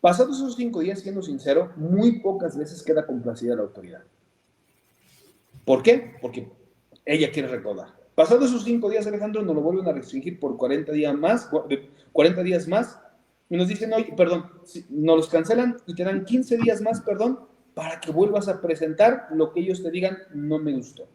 Pasados esos 5 días, siendo sincero, muy pocas veces queda complacida la autoridad. ¿Por qué? Porque ella quiere recaudar. Pasados esos 5 días, Alejandro, nos lo vuelven a restringir por 40 días más, y nos dicen, oye, perdón, nos los cancelan y te dan 15 días más, perdón, para que vuelvas a presentar lo que ellos te digan, no me gustó.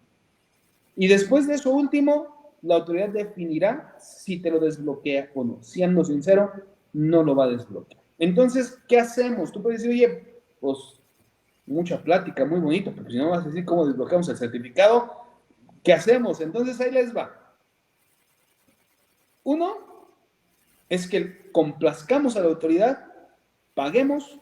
Y después de eso último, la autoridad definirá si te lo desbloquea o no. Siendo sincero, no lo va a desbloquear. Entonces, ¿qué hacemos? Tú puedes decir, oye, pues mucha plática, muy bonito, pero si no vas a decir cómo desbloqueamos el certificado, ¿qué hacemos? Entonces ahí les va. Uno es que complazcamos a la autoridad, paguemos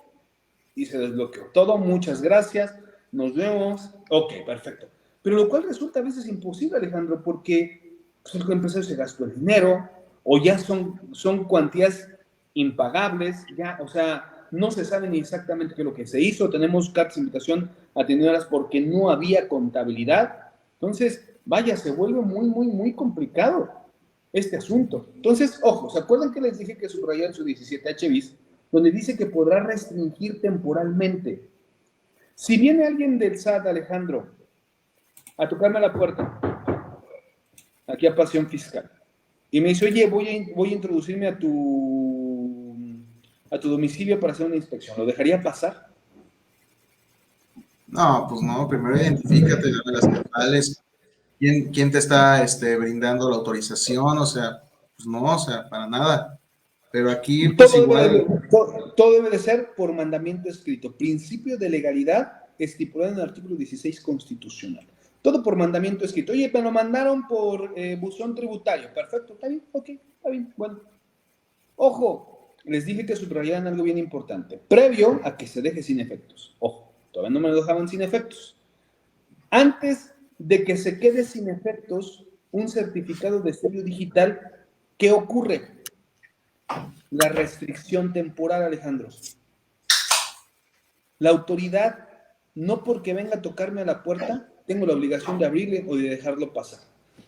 y se desbloqueó. Todo, muchas gracias, nos vemos, ok, perfecto. Pero lo cual resulta a veces imposible, Alejandro, porque pues, el empresario se gastó el dinero o ya son cuantías impagables, ya, o sea, no se sabe ni exactamente qué es lo que se hizo, tenemos cartas de invitación atendidas porque no había contabilidad. Entonces, vaya, se vuelve muy, muy, muy complicado este asunto. Entonces, ojo, ¿se acuerdan que les dije que subrayaron su 17H bis, donde dice que podrá restringir temporalmente? Si viene alguien del SAT, Alejandro, a tocarme a la puerta, aquí a Pasión Fiscal, y me dice, oye, voy a introducirme a tu domicilio para hacer una inspección, ¿lo dejaría pasar? No, pues no, primero identifícate, dame las causales, quién te está brindando la autorización, o sea, pues no, o sea, para nada. Pero aquí, pues igual. Todo debe de ser por mandamiento escrito. Principio de legalidad estipulado en el artículo 16 constitucional. Todo por mandamiento escrito. Oye, me lo mandaron por buzón tributario. Perfecto, está bien, ok, está bien, bueno. Ojo, les dije que subrayaran algo bien importante. Previo a que se deje sin efectos. Ojo, todavía no me lo dejaban sin efectos. Antes de que se quede sin efectos un certificado de sello digital, ¿qué ocurre? La restricción temporal, Alejandro. La autoridad, no porque venga a tocarme a la puerta, tengo la obligación de abrirle o de dejarlo pasar.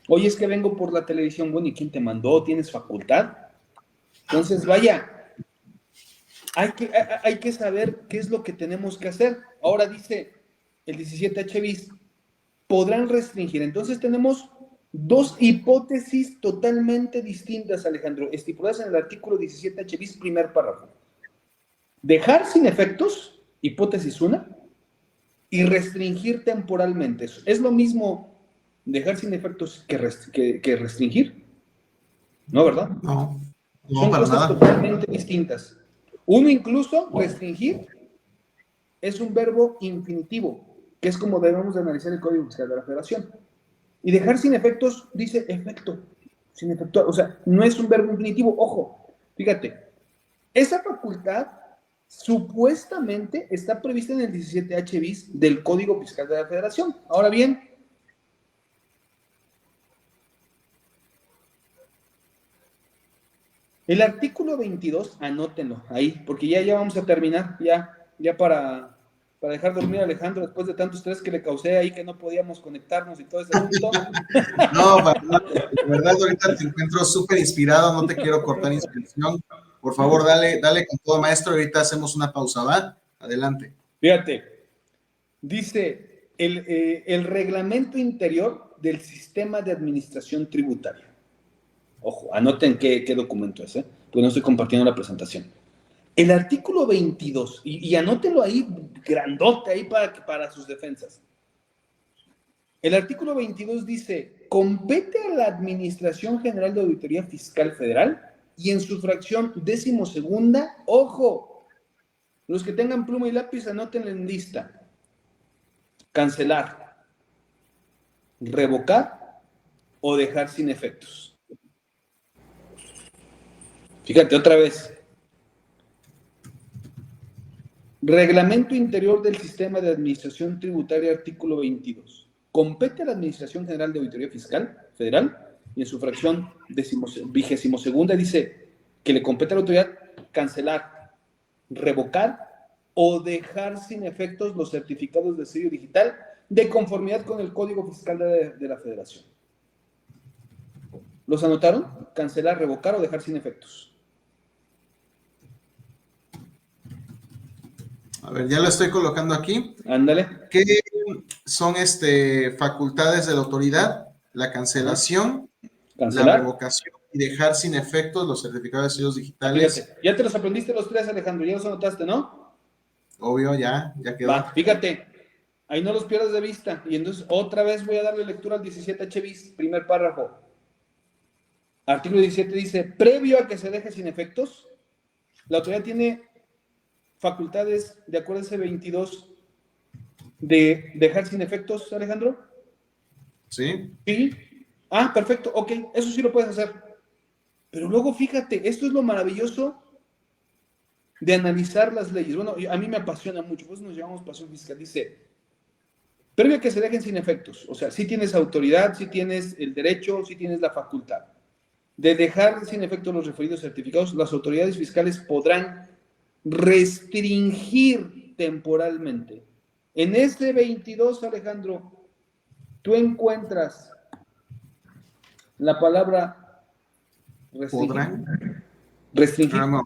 Oye, es que vengo por la televisión, bueno, ¿y quién te mandó? ¿Tienes facultad? Entonces, vaya, hay que saber qué es lo que tenemos que hacer. Ahora dice el 17H bis, podrán restringir. Entonces tenemos dos hipótesis totalmente distintas, Alejandro, estipuladas en el artículo 17H bis, primer párrafo. Dejar sin efectos, hipótesis 1, y restringir temporalmente. ¿Es lo mismo dejar sin efectos que restringir? No, ¿verdad? No, no, Son para cosas nada. totalmente distintas. Uno incluso, restringir, es un verbo infinitivo, que es como debemos de analizar el Código Fiscal de la Federación. Y dejar sin efectos dice efecto, sin efectuar, o sea, no es un verbo infinitivo. Ojo, fíjate, esa facultad supuestamente está prevista en el 17H bis del Código Fiscal de la Federación. Ahora bien, el artículo 22, anótenlo ahí, porque ya vamos a terminar, ya para dejar dormir a Alejandro después de tanto estrés que le causé ahí que no podíamos conectarnos y todo ese asunto. No, para nada. De verdad, ahorita te encuentro súper inspirado, no te quiero cortar inspiración. Por favor, dale con todo, maestro. Ahorita hacemos una pausa, ¿va? Adelante. Fíjate, dice el reglamento interior del sistema de administración tributaria. Ojo, anoten qué documento es, porque no estoy compartiendo la presentación. El artículo 22, y anótenlo ahí, grandote, ahí para sus defensas. El artículo 22 dice, compete a la Administración General de Auditoría Fiscal Federal y en su fracción 12ª, ojo, los que tengan pluma y lápiz anótenla en lista, cancelar, revocar o dejar sin efectos. Fíjate otra vez. Reglamento Interior del Sistema de Administración Tributaria, artículo 22. Compete a la Administración General de Auditoría Fiscal Federal y en su fracción 22ª dice que le compete a la autoridad cancelar, revocar o dejar sin efectos los certificados de sello digital de conformidad con el Código Fiscal de la Federación. ¿Los anotaron? Cancelar, revocar o dejar sin efectos. A ver, ya lo estoy colocando aquí. Ándale. ¿Qué son facultades de la autoridad? La cancelación, Cancelar, la revocación y dejar sin efectos los certificados de sellos digitales. Fíjate, ya te los aprendiste los tres, Alejandro, ya los anotaste, ¿no? Obvio, ya quedó. Va, fíjate, ahí no los pierdas de vista. Y entonces otra vez voy a darle lectura al 17H bis, primer párrafo. Artículo 17 dice, previo a que se deje sin efectos, la autoridad tiene facultades, de acuerdo a ese 22, de dejar sin efectos, Alejandro. ¿Sí? Sí. Ah, perfecto, ok, eso sí lo puedes hacer. Pero luego fíjate, esto es lo maravilloso de analizar las leyes. Bueno, a mí me apasiona mucho, pues nos llamamos pasión fiscal. Dice, previo a que se dejen sin efectos, o sea, si tienes autoridad, si tienes el derecho, si tienes la facultad de dejar sin efectos los referidos certificados, las autoridades fiscales podrán restringir temporalmente. En este 22, Alejandro, tú encuentras la palabra restringir. ¿Podrán? Restringir. No,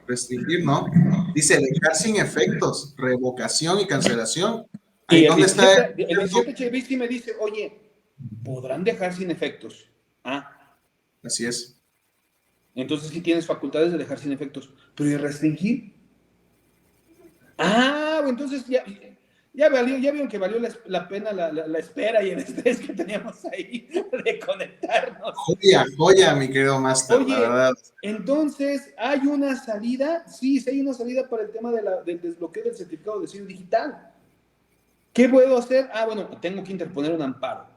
restringir, no. Dice dejar sin efectos, revocación y cancelación. Ahí ¿Dónde está? El 17 Chevisti me dice, oye, ¿podrán dejar sin efectos? Ah. Así es. Entonces sí tienes facultades de dejar sin efectos. ¿Pero y restringir? Ah, entonces ya vieron que valió la pena la espera y el estrés que teníamos ahí de conectarnos. Joya, mi querido Master, Oye, la verdad. Entonces, ¿hay una salida? Sí, hay una salida para el tema del desbloqueo del certificado de sello digital. ¿Qué puedo hacer? Ah, bueno, tengo que interponer un amparo.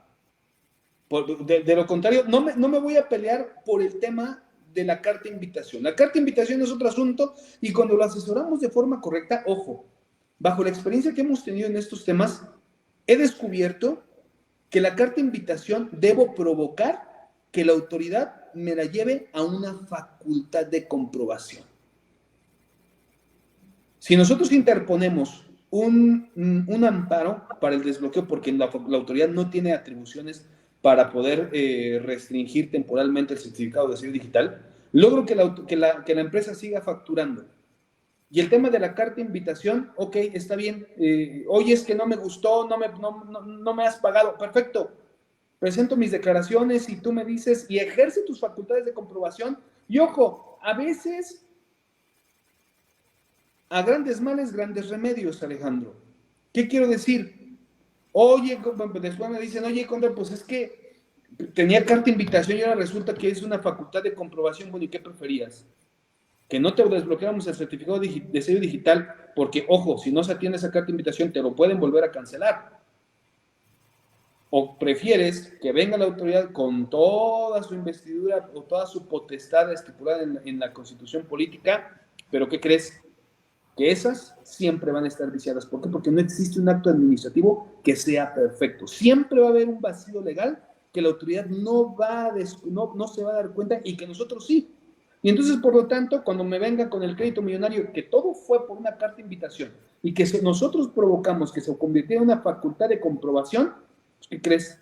De lo contrario, no me voy a pelear por el tema de la carta de invitación. La carta de invitación es otro asunto y cuando lo asesoramos de forma correcta, ojo, bajo la experiencia que hemos tenido en estos temas, he descubierto que la carta de invitación debo provocar que la autoridad me la lleve a una facultad de comprobación. Si nosotros interponemos un amparo para el desbloqueo, porque la autoridad no tiene atribuciones para poder restringir temporalmente el certificado de sello digital, logro que la empresa siga facturando. Y el tema de la carta de invitación, ok, está bien. Oye, es que no me gustó, no me has pagado. Perfecto. Presento mis declaraciones y tú me dices, y ejerce tus facultades de comprobación. Y ojo, a veces, a grandes males, grandes remedios, Alejandro. ¿Qué quiero decir? Oye, después me dicen, oye, pues es que tenía carta de invitación y ahora resulta que es una facultad de comprobación. Bueno, ¿y qué preferías? Que no te desbloqueamos el certificado de sello digital, porque, ojo, si no se atiende esa carta de invitación, te lo pueden volver a cancelar. ¿O prefieres que venga la autoridad con toda su investidura o toda su potestad estipulada en la Constitución política, pero ¿qué crees? Que esas siempre van a estar viciadas. ¿Por qué? Porque no existe un acto administrativo que sea perfecto. Siempre va a haber un vacío legal que la autoridad no se va a dar cuenta y que nosotros sí. Y entonces, por lo tanto, cuando me venga con el crédito millonario, que todo fue por una carta de invitación y que nosotros provocamos que se convirtiera en una facultad de comprobación, ¿qué crees?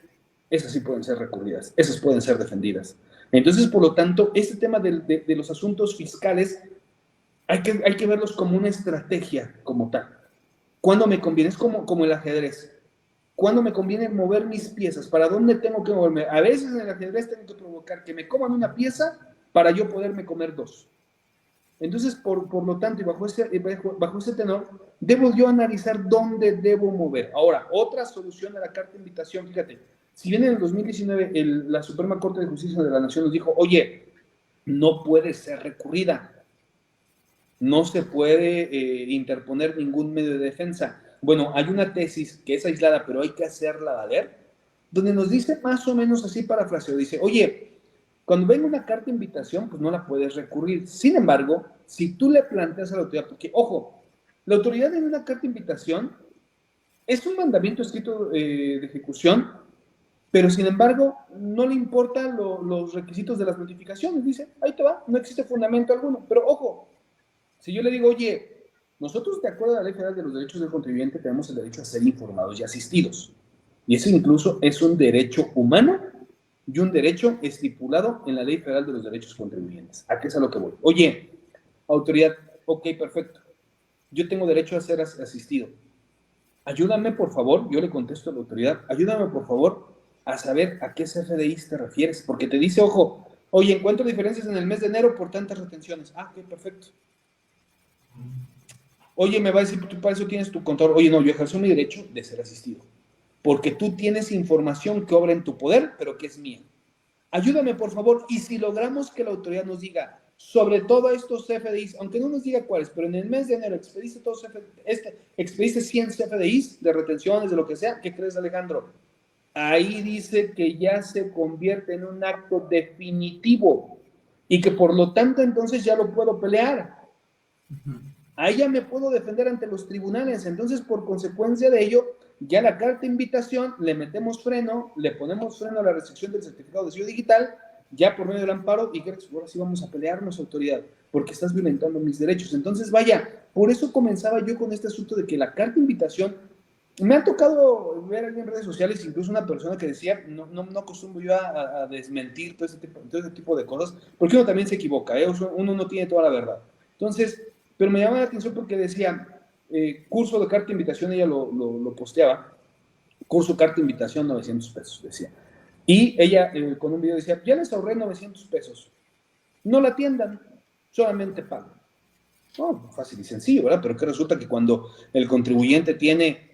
Esas sí pueden ser recurridas, esas pueden ser defendidas. Entonces, por lo tanto, este tema de los asuntos fiscales hay que verlos como una estrategia como tal. ¿Cuándo me conviene? Es como el ajedrez. ¿Cuándo me conviene mover mis piezas? ¿Para dónde tengo que moverme? A veces en el ajedrez tengo que provocar que me coman una pieza para yo poderme comer dos. Entonces, por lo tanto, y bajo ese tenor, debo yo analizar dónde debo mover. Ahora, otra solución a la carta de invitación, fíjate, si bien en el 2019 la Suprema Corte de Justicia de la Nación nos dijo, oye, no puede ser recurrida, no se puede interponer ningún medio de defensa. Bueno, hay una tesis que es aislada, pero hay que hacerla valer, donde nos dice más o menos así parafraseo, dice, oye, cuando venga una carta de invitación, pues no la puedes recurrir. Sin embargo, si tú le planteas a la autoridad, porque, ojo, la autoridad en una carta de invitación es un mandamiento escrito de ejecución, pero sin embargo, no le importan los requisitos de las notificaciones. Dice, ahí te va, no existe fundamento alguno. Pero ojo, si yo le digo, oye, nosotros, de acuerdo a la Ley Federal de los Derechos del Contribuyente, tenemos el derecho a ser informados y asistidos. Y eso incluso es un derecho humano y un derecho estipulado en la Ley Federal de los Derechos Contribuyentes. ¿A qué es a lo que voy? Oye, autoridad, ok, perfecto. Yo tengo derecho a ser asistido. Ayúdame, por favor, yo le contesto a la autoridad, ayúdame, por favor, a saber a qué CFDI te refieres, porque te dice, ojo, oye, encuentro diferencias en el mes de enero por tantas retenciones. Ah, ok, perfecto. Oye, me va a decir, tú para eso tienes tu contador. Oye, no, yo ejerzo mi derecho de ser asistido, porque tú tienes información que obra en tu poder, pero que es mía. Ayúdame, por favor, y si logramos que la autoridad nos diga sobre todo estos CFDIs, aunque no nos diga cuáles, pero en el mes de enero expediste 100 CFDIs de retenciones, de lo que sea, ¿qué crees, Alejandro? Ahí dice que ya se convierte en un acto definitivo y que por lo tanto entonces ya lo puedo pelear. Ahí ya me puedo defender ante los tribunales. Entonces, por consecuencia de ello, ya la carta de invitación, le metemos freno, le ponemos freno a la restricción del certificado de sello digital, ya por medio del amparo, y creo que ahora sí vamos a pelearnos, autoridad, porque estás violentando mis derechos. Entonces, vaya, por eso comenzaba yo con este asunto de que la carta de invitación, me ha tocado ver en redes sociales, incluso una persona que decía, no acostumbro yo a desmentir todo ese tipo de cosas, porque uno también se equivoca, ¿eh? Uno no tiene toda la verdad. Entonces, pero me llamaba la atención porque decía, curso de carta de invitación, ella lo posteaba, curso carta de invitación, 900 pesos, decía. Y ella con un video decía, ya les ahorré 900 pesos, no la atiendan, solamente pagan. No, fácil y sencillo, ¿verdad? Pero que resulta que cuando el contribuyente tiene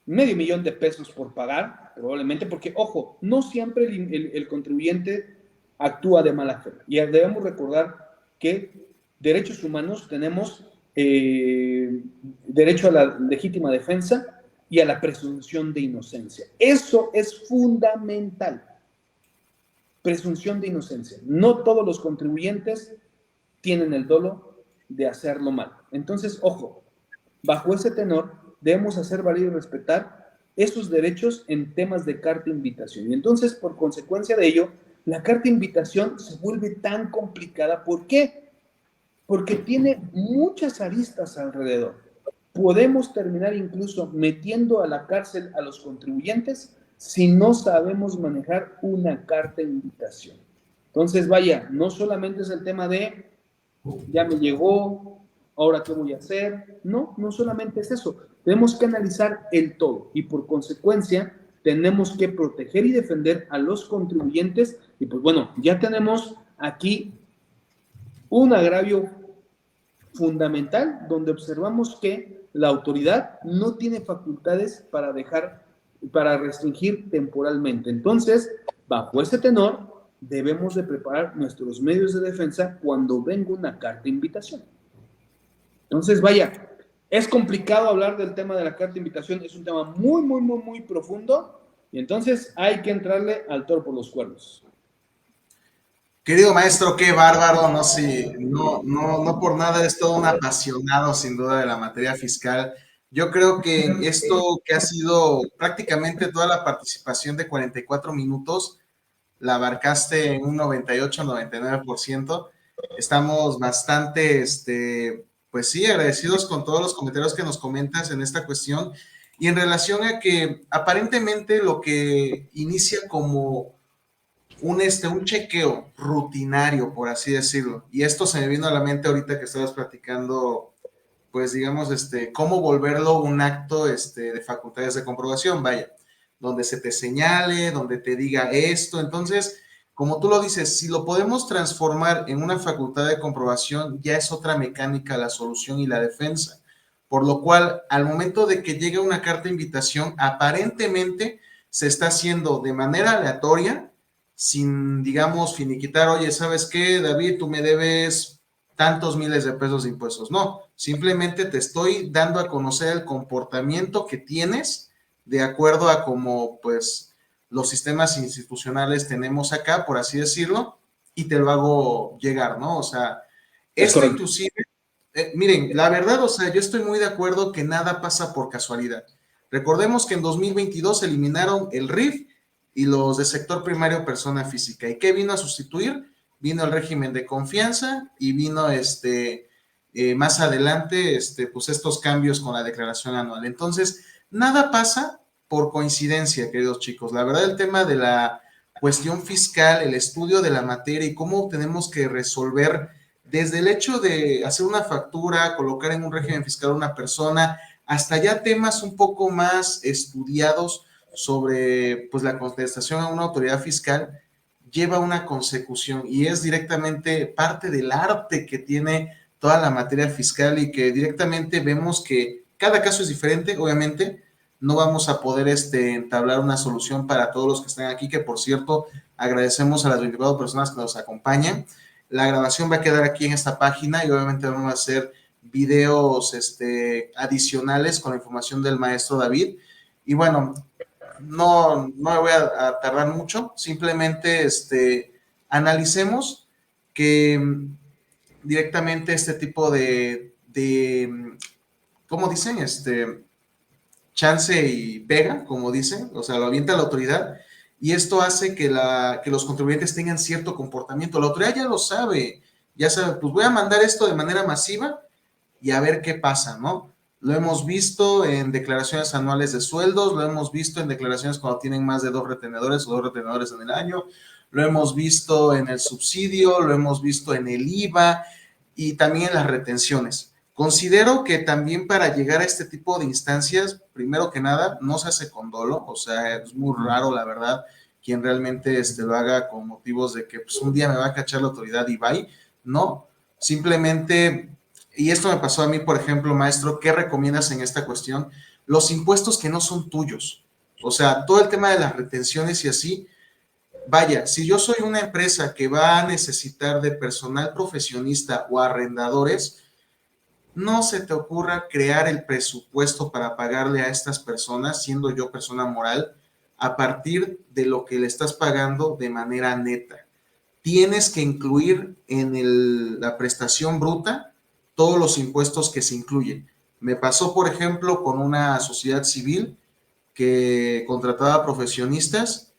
$500,000 por pagar, probablemente, porque, ojo, no siempre el contribuyente actúa de mala fe. Y debemos recordar que derechos humanos tenemos derecho a la legítima defensa y a la presunción de inocencia. Eso es fundamental. Presunción de inocencia. No todos los contribuyentes tienen el dolo de hacerlo mal. Entonces, ojo, bajo ese tenor debemos hacer valer y respetar esos derechos en temas de carta de invitación. Y entonces, por consecuencia de ello, la carta de invitación se vuelve tan complicada. ¿Por qué? Porque tiene muchas aristas alrededor. Podemos terminar incluso metiendo a la cárcel a los contribuyentes si no sabemos manejar una carta de invitación. Entonces, vaya, no solamente es el tema de ya me llegó, ahora qué voy a hacer. No, no solamente es eso. Tenemos que analizar el todo y por consecuencia tenemos que proteger y defender a los contribuyentes. Y pues bueno, ya tenemos aquí un agravio fundamental donde observamos que la autoridad no tiene facultades para restringir temporalmente. Entonces, bajo ese tenor, debemos de preparar nuestros medios de defensa cuando venga una carta de invitación. Entonces, vaya, es complicado hablar del tema de la carta de invitación, es un tema muy, muy, muy, muy profundo, y entonces hay que entrarle al toro por los cuernos. Querido maestro, qué bárbaro, no, si, no por nada es todo un apasionado sin duda de la materia fiscal. Yo creo que esto que ha sido prácticamente toda la participación de 44 minutos, la abarcaste en un 98-99%. Estamos bastante, pues sí, agradecidos con todos los comentarios que nos comentas en esta cuestión y en relación a que aparentemente lo que inicia como un chequeo rutinario, por así decirlo. Y esto se me vino a la mente ahorita que estabas platicando, pues digamos, cómo volverlo un acto de facultades de comprobación, vaya, donde se te señale, donde te diga esto. Entonces, como tú lo dices, si lo podemos transformar en una facultad de comprobación, ya es otra mecánica la solución y la defensa. Por lo cual, al momento de que llegue una carta de invitación, aparentemente se está haciendo de manera aleatoria, sin, digamos, finiquitar, oye, ¿sabes qué, David? Tú me debes tantos miles de pesos de impuestos. No, simplemente te estoy dando a conocer el comportamiento que tienes de acuerdo a cómo, pues, los sistemas institucionales tenemos acá, por así decirlo, y te lo hago llegar, ¿no? O sea, Es esto correcto. inclusive, miren, la verdad, o sea, yo estoy muy de acuerdo que nada pasa por casualidad. Recordemos que en 2022 eliminaron el RIF y los de sector primario persona física. ¿Y qué vino a sustituir? Vino el régimen de confianza y vino más adelante, pues estos cambios con la declaración anual. Entonces, nada pasa por coincidencia, queridos chicos. La verdad, el tema de la cuestión fiscal, el estudio de la materia y cómo tenemos que resolver desde el hecho de hacer una factura, colocar en un régimen fiscal a una persona, hasta ya temas un poco más estudiados sobre pues, la contestación a una autoridad fiscal, lleva una consecución y es directamente parte del arte que tiene toda la materia fiscal y que directamente vemos que cada caso es diferente, obviamente, no vamos a poder entablar una solución para todos los que están aquí, que por cierto, agradecemos a las 24 personas que nos acompañan. La grabación va a quedar aquí en esta página y obviamente vamos a hacer videos adicionales con la información del maestro David. Y bueno, no me voy a tardar mucho, simplemente analicemos que directamente este tipo de ¿cómo dicen? Chance y pega, como dicen, o sea, lo avienta la autoridad, y esto hace que los contribuyentes tengan cierto comportamiento. La autoridad ya sabe, pues voy a mandar esto de manera masiva y a ver qué pasa, ¿no? Lo hemos visto en declaraciones anuales de sueldos, lo hemos visto en declaraciones cuando tienen más de 2 retenedores o 2 retenedores en el año, lo hemos visto en el subsidio, lo hemos visto en el IVA y también en las retenciones. Considero que también para llegar a este tipo de instancias, primero que nada, no se hace con dolo, o sea, es muy raro, la verdad, quien realmente lo haga con motivos de que pues, un día me va a cachar la autoridad y bye, no, simplemente, y esto me pasó a mí, por ejemplo, maestro, ¿qué recomiendas en esta cuestión? Los impuestos que no son tuyos, o sea, todo el tema de las retenciones y así, vaya, si yo soy una empresa que va a necesitar de personal profesionista o arrendadores, no se te ocurra crear el presupuesto para pagarle a estas personas, siendo yo persona moral, a partir de lo que le estás pagando de manera neta. Tienes que incluir en la prestación bruta todos los impuestos que se incluyen. Me pasó, por ejemplo, con una sociedad civil que contrataba profesionistas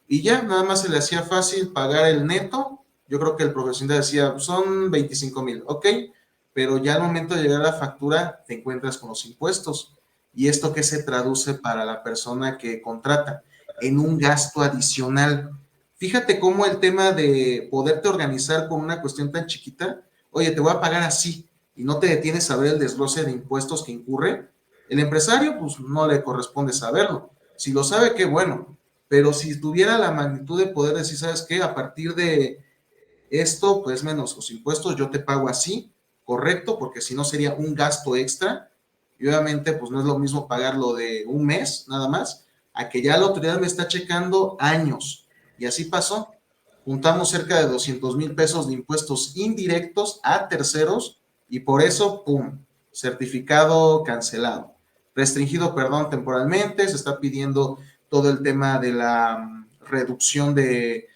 y ya nada más se le hacía fácil pagar el neto. Yo creo que el profesionista decía, son 25,000, ok, pero ya al momento de llegar a la factura te encuentras con los impuestos. ¿Y esto qué se traduce para la persona que contrata? En un gasto adicional. Fíjate cómo el tema de poderte organizar con una cuestión tan chiquita, oye, te voy a pagar así, y no te detienes a ver el desglose de impuestos que incurre, el empresario pues no le corresponde saberlo. Si lo sabe, qué bueno, pero si tuviera la magnitud de poder decir, ¿sabes qué? A partir de esto, pues menos los impuestos, yo te pago así, correcto, porque si no sería un gasto extra, y obviamente pues no es lo mismo pagarlo de un mes nada más, a que ya la autoridad me está checando años, y así pasó. Juntamos cerca de 200,000 pesos de impuestos indirectos a terceros, y por eso, pum, certificado cancelado. Restringido, perdón, temporalmente, se está pidiendo todo el tema de la reducción de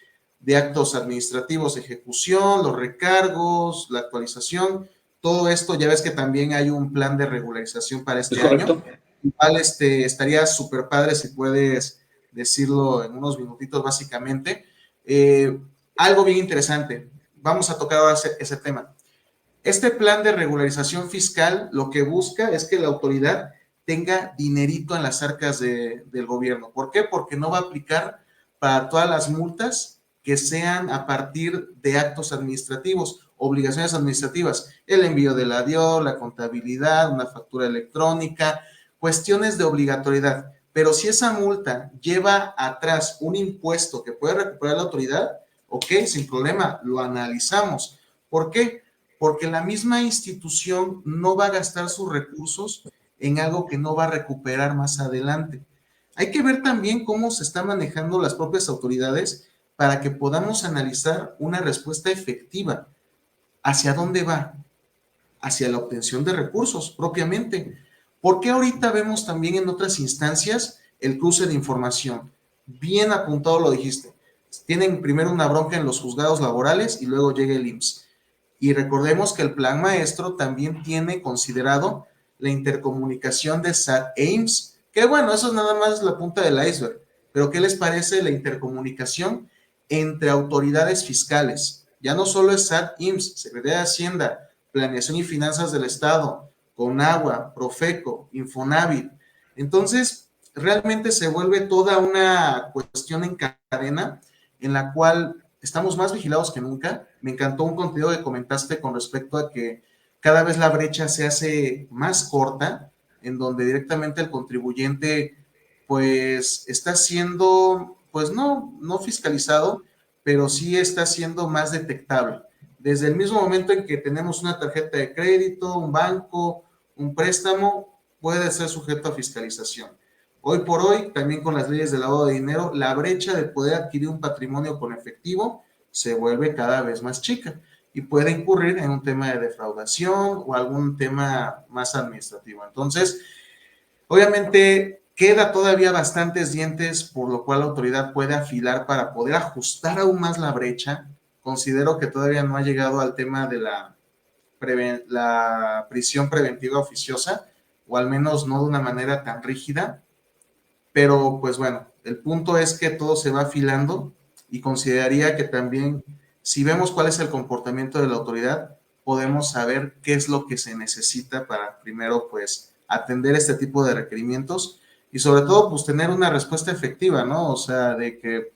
actos administrativos, ejecución, los recargos, la actualización, todo esto, ya ves que también hay un plan de regularización para Es este año. correcto. Igual estaría súper padre si puedes decirlo en unos minutitos básicamente. Algo bien interesante, vamos a tocar ahora ese tema. Este plan de regularización fiscal lo que busca es que la autoridad tenga dinerito en las arcas del gobierno. ¿Por qué? Porque no va a aplicar para todas las multas que sean a partir de actos administrativos, obligaciones administrativas, el envío de la DIOR, la contabilidad, una factura electrónica, cuestiones de obligatoriedad. Pero si esa multa lleva atrás un impuesto que puede recuperar la autoridad, Ok, sin problema, lo analizamos. ¿Por qué? Porque la misma institución no va a gastar sus recursos en algo que no va a recuperar más adelante. Hay que ver también cómo se están manejando las propias autoridades para que podamos analizar una respuesta efectiva. ¿Hacia dónde va? Hacia la obtención de recursos propiamente. ¿Por qué ahorita vemos también en otras instancias el cruce de información? Bien apuntado lo dijiste. Tienen primero una bronca en los juzgados laborales y luego llega el IMSS. Y recordemos que el plan maestro también tiene considerado la intercomunicación de SAT e IMSS, que bueno, eso es nada más la punta del iceberg. Pero ¿qué les parece la intercomunicación entre autoridades fiscales? Ya no solo es SAT, IMSS, Secretaría de Hacienda, Planeación y Finanzas del Estado, CONAGUA, Profeco, Infonavit. Entonces, realmente se vuelve toda una cuestión en cadena en la cual estamos más vigilados que nunca. Me encantó un contenido que comentaste con respecto a que cada vez la brecha se hace más corta, en donde directamente el contribuyente pues está siendo, pues no fiscalizado, pero sí está siendo más detectable. Desde el mismo momento en que tenemos una tarjeta de crédito, un banco, un préstamo, puede ser sujeto a fiscalización. Hoy por hoy, también con las leyes de lavado de dinero, la brecha de poder adquirir un patrimonio con efectivo se vuelve cada vez más chica y puede incurrir en un tema de defraudación o algún tema más administrativo. Entonces, obviamente, queda todavía bastantes dientes, por lo cual la autoridad puede afilar para poder ajustar aún más la brecha. Considero que todavía no ha llegado al tema de la prisión preventiva oficiosa, o al menos no de una manera tan rígida, pero pues bueno, el punto es que todo se va afilando y consideraría que también, si vemos cuál es el comportamiento de la autoridad, podemos saber qué es lo que se necesita para primero pues atender este tipo de requerimientos y sobre todo pues tener una respuesta efectiva, ¿no? O sea, de que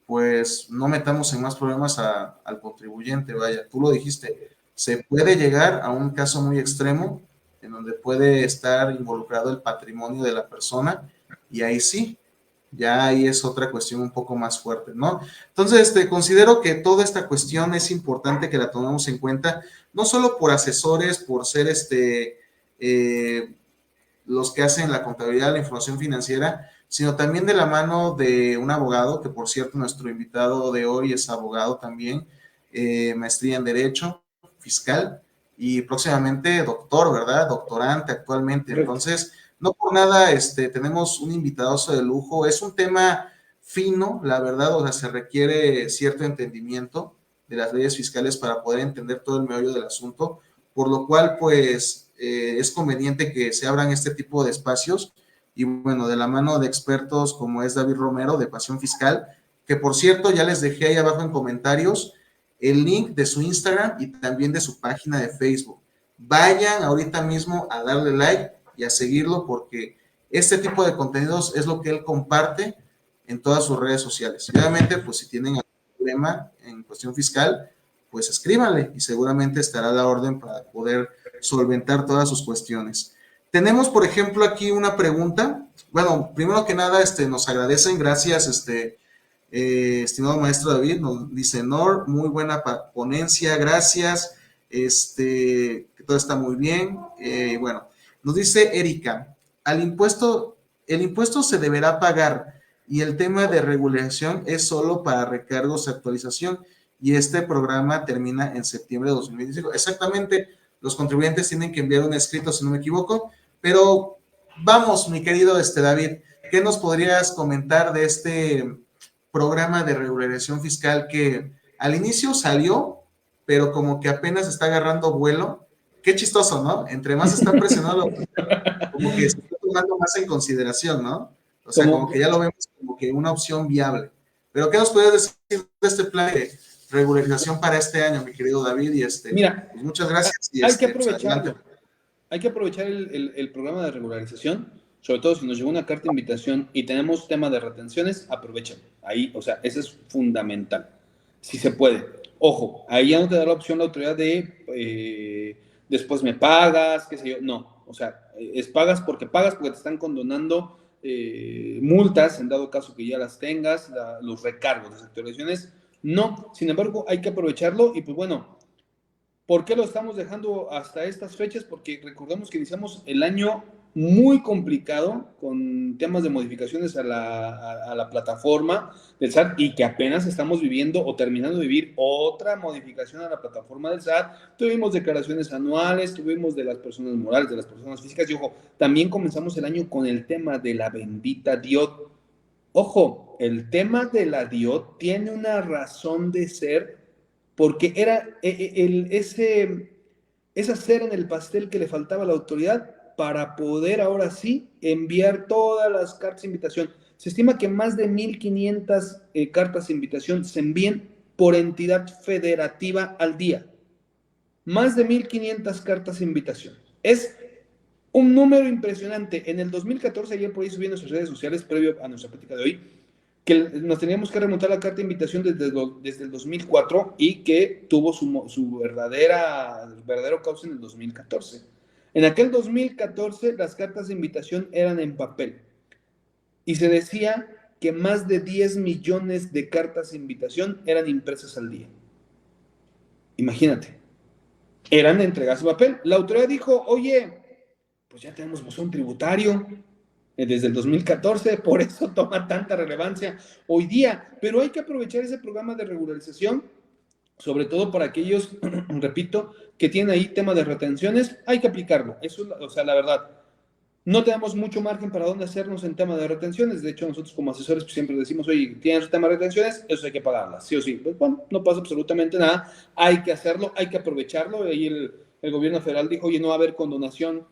pues no metamos en más problemas al contribuyente, vaya, tú lo dijiste, se puede llegar a un caso muy extremo en donde puede estar involucrado el patrimonio de la persona y ahí sí, ya ahí es otra cuestión un poco más fuerte, ¿no? Entonces, considero que toda esta cuestión es importante que la tomemos en cuenta, no solo por asesores, por ser eh, los que hacen la contabilidad, la información financiera, sino también de la mano de un abogado, que por cierto nuestro invitado de hoy es abogado también, maestría en Derecho Fiscal y próximamente doctor, ¿verdad? Doctorante actualmente. Entonces, no por nada tenemos un invitado de lujo. Es un tema fino, la verdad, o sea, se requiere cierto entendimiento de las leyes fiscales para poder entender todo el meollo del asunto, por lo cual, pues, es conveniente que se abran este tipo de espacios y bueno, de la mano de expertos como es David Romero de Pasión Fiscal, que por cierto ya les dejé ahí abajo en comentarios el link de su Instagram y también de su página de Facebook. Vayan ahorita mismo a darle like y a seguirlo porque este tipo de contenidos es lo que él comparte en todas sus redes sociales. Y obviamente, pues si tienen algún problema en cuestión fiscal, pues escríbanle y seguramente estará a la orden para poder solventar todas sus cuestiones. Tenemos, por ejemplo, aquí una pregunta. Bueno, primero que nada, nos agradecen, gracias, estimado maestro David, nos dice Nor, muy buena ponencia, gracias, que todo está muy bien. Bueno, nos dice Erika, el impuesto se deberá pagar y el tema de regulación es solo para recargos de actualización y este programa termina en septiembre de 2025. Exactamente, los contribuyentes tienen que enviar un escrito, si no me equivoco, pero vamos, mi querido David, ¿qué nos podrías comentar de este programa de regularización fiscal que al inicio salió, pero como que apenas está agarrando vuelo? Qué chistoso, ¿no? Entre más está presionado, como que se está tomando más en consideración, ¿no? O sea, como que ya lo vemos como que una opción viable. Pero ¿qué nos puedes decir de este plan de regularización para este año, mi querido David? Y Mira, pues muchas gracias. Y hay que pues aprovecharlo. Adelante. Hay que aprovechar el programa de regularización, sobre todo si nos llegó una carta de invitación y tenemos tema de retenciones, aprovechenlo. Ahí, o sea, eso es fundamental. Si se puede. Ojo, ahí ya no te da la opción la autoridad de después me pagas, qué sé yo. No, o sea, es pagas porque te están condonando multas, en dado caso que ya las tengas, los recargos, las actualizaciones No, sin embargo, hay que aprovecharlo y pues bueno, ¿por qué lo estamos dejando hasta estas fechas? Porque recordemos que iniciamos el año muy complicado con temas de modificaciones a la plataforma del SAT y que apenas estamos viviendo o terminando de vivir otra modificación a la plataforma del SAT. Tuvimos declaraciones anuales, tuvimos de las personas morales, de las personas físicas y ojo, también comenzamos el año con el tema de la bendita DIOT. Ojo, el tema de la DIOT tiene una razón de ser porque era esa cera en el pastel que le faltaba a la autoridad para poder ahora sí enviar todas las cartas de invitación. Se estima que más de 1.500 cartas de invitación se envíen por entidad federativa al día. Más de 1.500 cartas de invitación. Es un número impresionante. En el 2014, ayer por ahí subí en nuestras redes sociales, previo a nuestra plática de hoy, que nos teníamos que remontar la carta de invitación desde el 2004 y que tuvo su verdadero cauce en el 2014. En aquel 2014 las cartas de invitación eran en papel y se decía que más de 10 millones de cartas de invitación eran impresas al día. Imagínate, eran entregadas en papel. La autoridad dijo, oye, pues ya tenemos buzón tributario desde el 2014, por eso toma tanta relevancia hoy día, pero hay que aprovechar ese programa de regularización, sobre todo para aquellos, repito, que tienen ahí tema de retenciones, hay que aplicarlo, eso, o sea, la verdad, no tenemos mucho margen para dónde hacernos en tema de retenciones, de hecho nosotros como asesores pues, siempre decimos, oye, tienes un tema de retenciones, eso hay que pagarlas, sí o sí, pues bueno, no pasa absolutamente nada, hay que hacerlo, hay que aprovecharlo, y ahí el gobierno federal dijo, oye, no va a haber condonación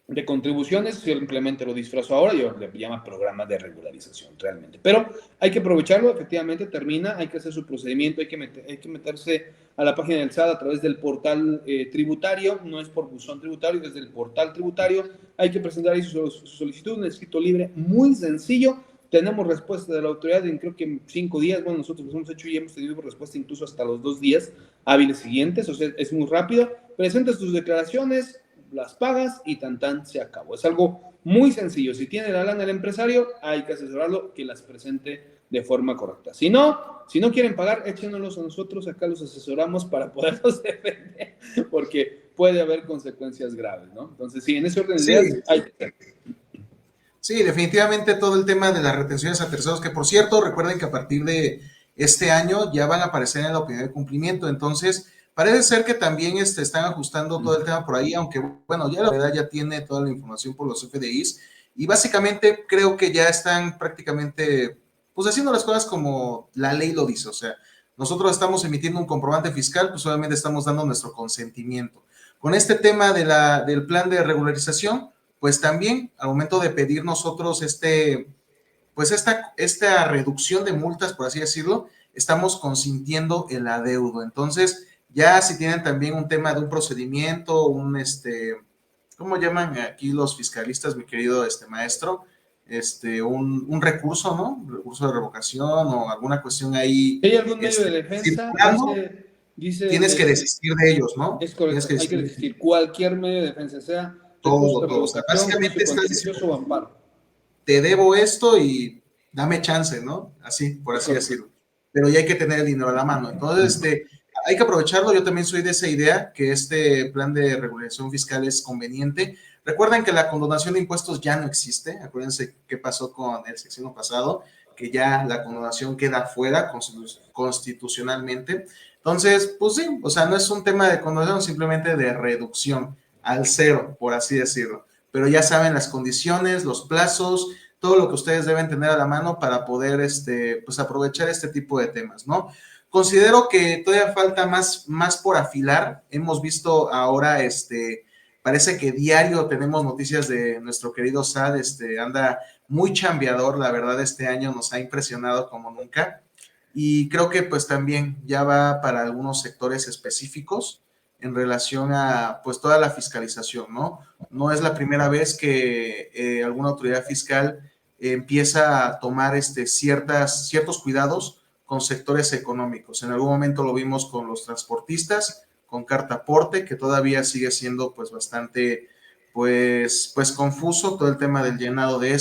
de contribuciones, simplemente lo disfrazo ahora, yo le llamo programa de regularización realmente. Pero hay que aprovecharlo, efectivamente termina, hay que hacer su procedimiento, hay que meterse a la página del SAT a través del portal tributario, no es por buzón tributario, es del portal tributario, hay que presentar ahí su solicitud, un escrito libre muy sencillo. Tenemos respuesta de la autoridad en creo que en 5 días, bueno, nosotros lo hemos hecho y hemos tenido respuesta incluso hasta los 2 días hábiles siguientes, o sea, es muy rápido. Presentas tus declaraciones, las pagas y tan se acabó. Es algo muy sencillo. Si tiene la lana el empresario, hay que asesorarlo que las presente de forma correcta. Si no quieren pagar, échenos a nosotros, acá los asesoramos para poderlos defender, porque puede haber consecuencias graves, ¿no? Entonces, sí, en ese orden de ideas hay que... Sí, definitivamente todo el tema de las retenciones a terceros, que por cierto, recuerden que a partir de este año ya van a aparecer en la opinión de cumplimiento, entonces parece ser que también están ajustando todo el tema por ahí, aunque bueno, ya la verdad ya tiene toda la información por los FDIs y básicamente creo que ya están prácticamente pues haciendo las cosas como la ley lo dice, o sea, nosotros estamos emitiendo un comprobante fiscal, pues obviamente estamos dando nuestro consentimiento. Con este tema del plan de regularización, pues también al momento de pedir nosotros pues esta reducción de multas, por así decirlo, estamos consintiendo el adeudo. Entonces, ya si tienen también un tema de un procedimiento, ¿cómo llaman aquí los fiscalistas, mi querido maestro? Un recurso, ¿no? Un recurso de revocación o alguna cuestión ahí. ¿Hay algún medio de defensa? Tienes que desistir de ellos, ¿no? Es correcto, hay que desistir. Cualquier medio de defensa, sea recurso de Todo. O sea, revocación, básicamente juicio estás diciendo, contencioso o amparo. te debo esto y dame chance, ¿no? Así, por así decirlo. Pero ya hay que tener el dinero a la mano. Entonces, hay que aprovecharlo. Yo también soy de esa idea que este plan de regulación fiscal es conveniente. Recuerden que la condonación de impuestos ya no existe. Acuérdense qué pasó con el sexenio pasado, que ya la condonación queda fuera constitucionalmente. Entonces, pues sí, o sea, no es un tema de condonación, simplemente de reducción al cero, por así decirlo. Pero ya saben las condiciones, los plazos, todo lo que ustedes deben tener a la mano para poder pues aprovechar este tipo de temas, ¿no? Considero que todavía falta más por afilar. Hemos visto ahora, parece que diario tenemos noticias de nuestro querido SAD, anda muy chambeador, la verdad, este año nos ha impresionado como nunca. Y creo que pues también ya va para algunos sectores específicos en relación a pues toda la fiscalización, ¿no? No es la primera vez que alguna autoridad fiscal empieza a tomar ciertos cuidados con sectores económicos. En algún momento lo vimos con los transportistas, con cartaporte, que todavía sigue siendo pues bastante pues confuso todo el tema del llenado de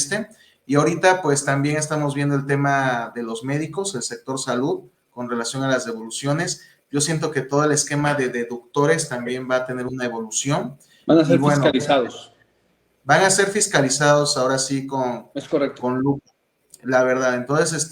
y ahorita pues también estamos viendo el tema de los médicos, el sector salud, con relación a las devoluciones. Yo siento que todo el esquema de deductores también va a tener una evolución. Van a ser fiscalizados. Van a ser fiscalizados ahora sí es correcto, con lupa, la verdad. Entonces,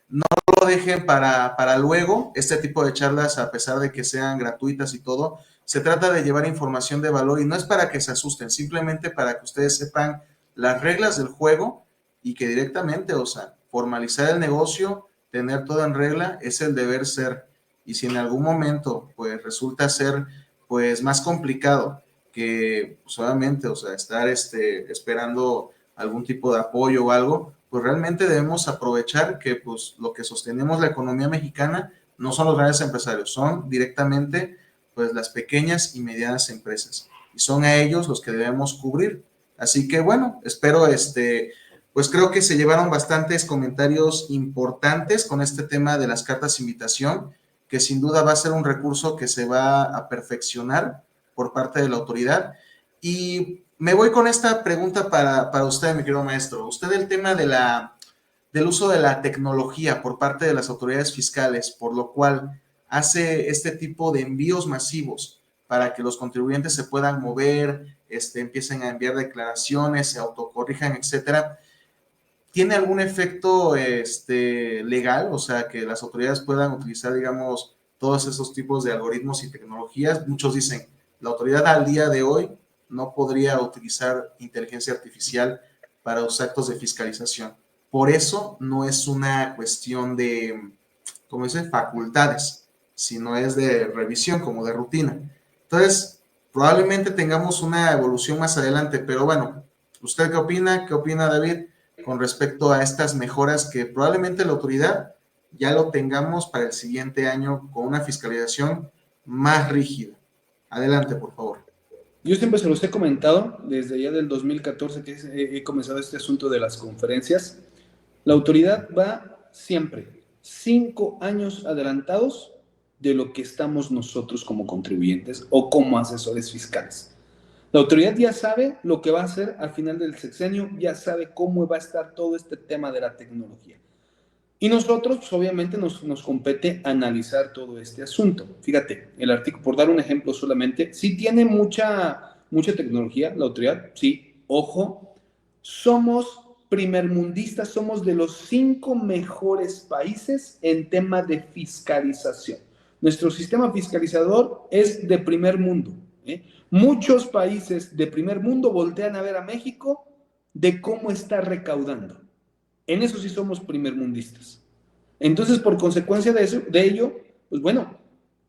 no lo dejen para luego. Este tipo de charlas, a pesar de que sean gratuitas y todo, se trata de llevar información de valor y no es para que se asusten, simplemente para que ustedes sepan las reglas del juego y que directamente, o sea, formalizar el negocio, tener todo en regla, es el deber ser. Y si en algún momento, pues, resulta ser, pues, más complicado que, pues, obviamente, o sea, estar esperando algún tipo de apoyo o algo, pues realmente debemos aprovechar que, pues, lo que sostenemos la economía mexicana no son los grandes empresarios, son directamente, pues, las pequeñas y medianas empresas. Y son a ellos los que debemos cubrir. Así que, bueno, espero, pues creo que se llevaron bastantes comentarios importantes con este tema de las cartas de invitación, que sin duda va a ser un recurso que se va a perfeccionar por parte de la autoridad. Y me voy con esta pregunta para usted, mi querido maestro. Usted, el tema del uso de la tecnología por parte de las autoridades fiscales, por lo cual hace este tipo de envíos masivos para que los contribuyentes se puedan mover, empiecen a enviar declaraciones, se autocorrijan, etcétera. ¿Tiene algún efecto legal? O sea, que las autoridades puedan utilizar, digamos, todos esos tipos de algoritmos y tecnologías. Muchos dicen, la autoridad al día de hoy no podría utilizar inteligencia artificial para los actos de fiscalización. Por eso no es una cuestión de, ¿cómo dice?, facultades, sino es de revisión, como de rutina. Entonces, probablemente tengamos una evolución más adelante, pero bueno, ¿usted qué opina? ¿Qué opina, David, con respecto a estas mejoras que probablemente la autoridad ya lo tengamos para el siguiente año con una fiscalización más rígida? Adelante, por favor. Yo siempre se los he comentado, desde ya del 2014 que he comenzado este asunto de las conferencias. La autoridad va siempre 5 años adelantados de lo que estamos nosotros como contribuyentes o como asesores fiscales. La autoridad ya sabe lo que va a hacer al final del sexenio, ya sabe cómo va a estar todo este tema de la tecnología. Y nosotros, pues, obviamente, nos compete analizar todo este asunto. Fíjate, el artículo, por dar un ejemplo solamente, sí tiene mucha tecnología, la autoridad, sí, ojo, somos primermundistas, somos de los 5 mejores países en tema de fiscalización. Nuestro sistema fiscalizador es de primer mundo. Muchos países de primer mundo voltean a ver a México de cómo está recaudando. En eso sí somos primermundistas. Entonces, por consecuencia de ello, pues bueno,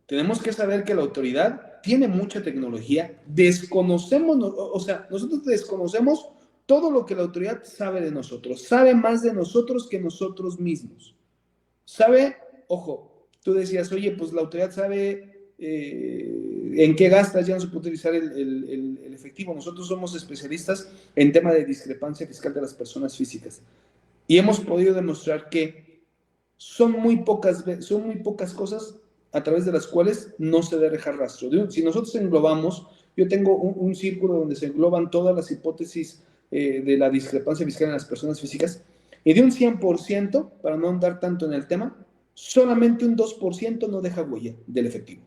tenemos que saber que la autoridad tiene mucha tecnología, desconocemos, o sea, nosotros desconocemos todo lo que la autoridad sabe de nosotros, sabe más de nosotros que nosotros mismos. Sabe, ojo, tú decías, oye, pues la autoridad sabe en qué gastas, ya no se puede utilizar el efectivo. Nosotros somos especialistas en tema de discrepancia fiscal de las personas físicas. Y hemos podido demostrar que son muy pocas cosas a través de las cuales no se debe dejar rastro. Si nosotros englobamos, yo tengo un círculo donde se engloban todas las hipótesis de la discrepancia fiscal en las personas físicas, y de un 100%, para no andar tanto en el tema, solamente un 2% no deja huella del efectivo.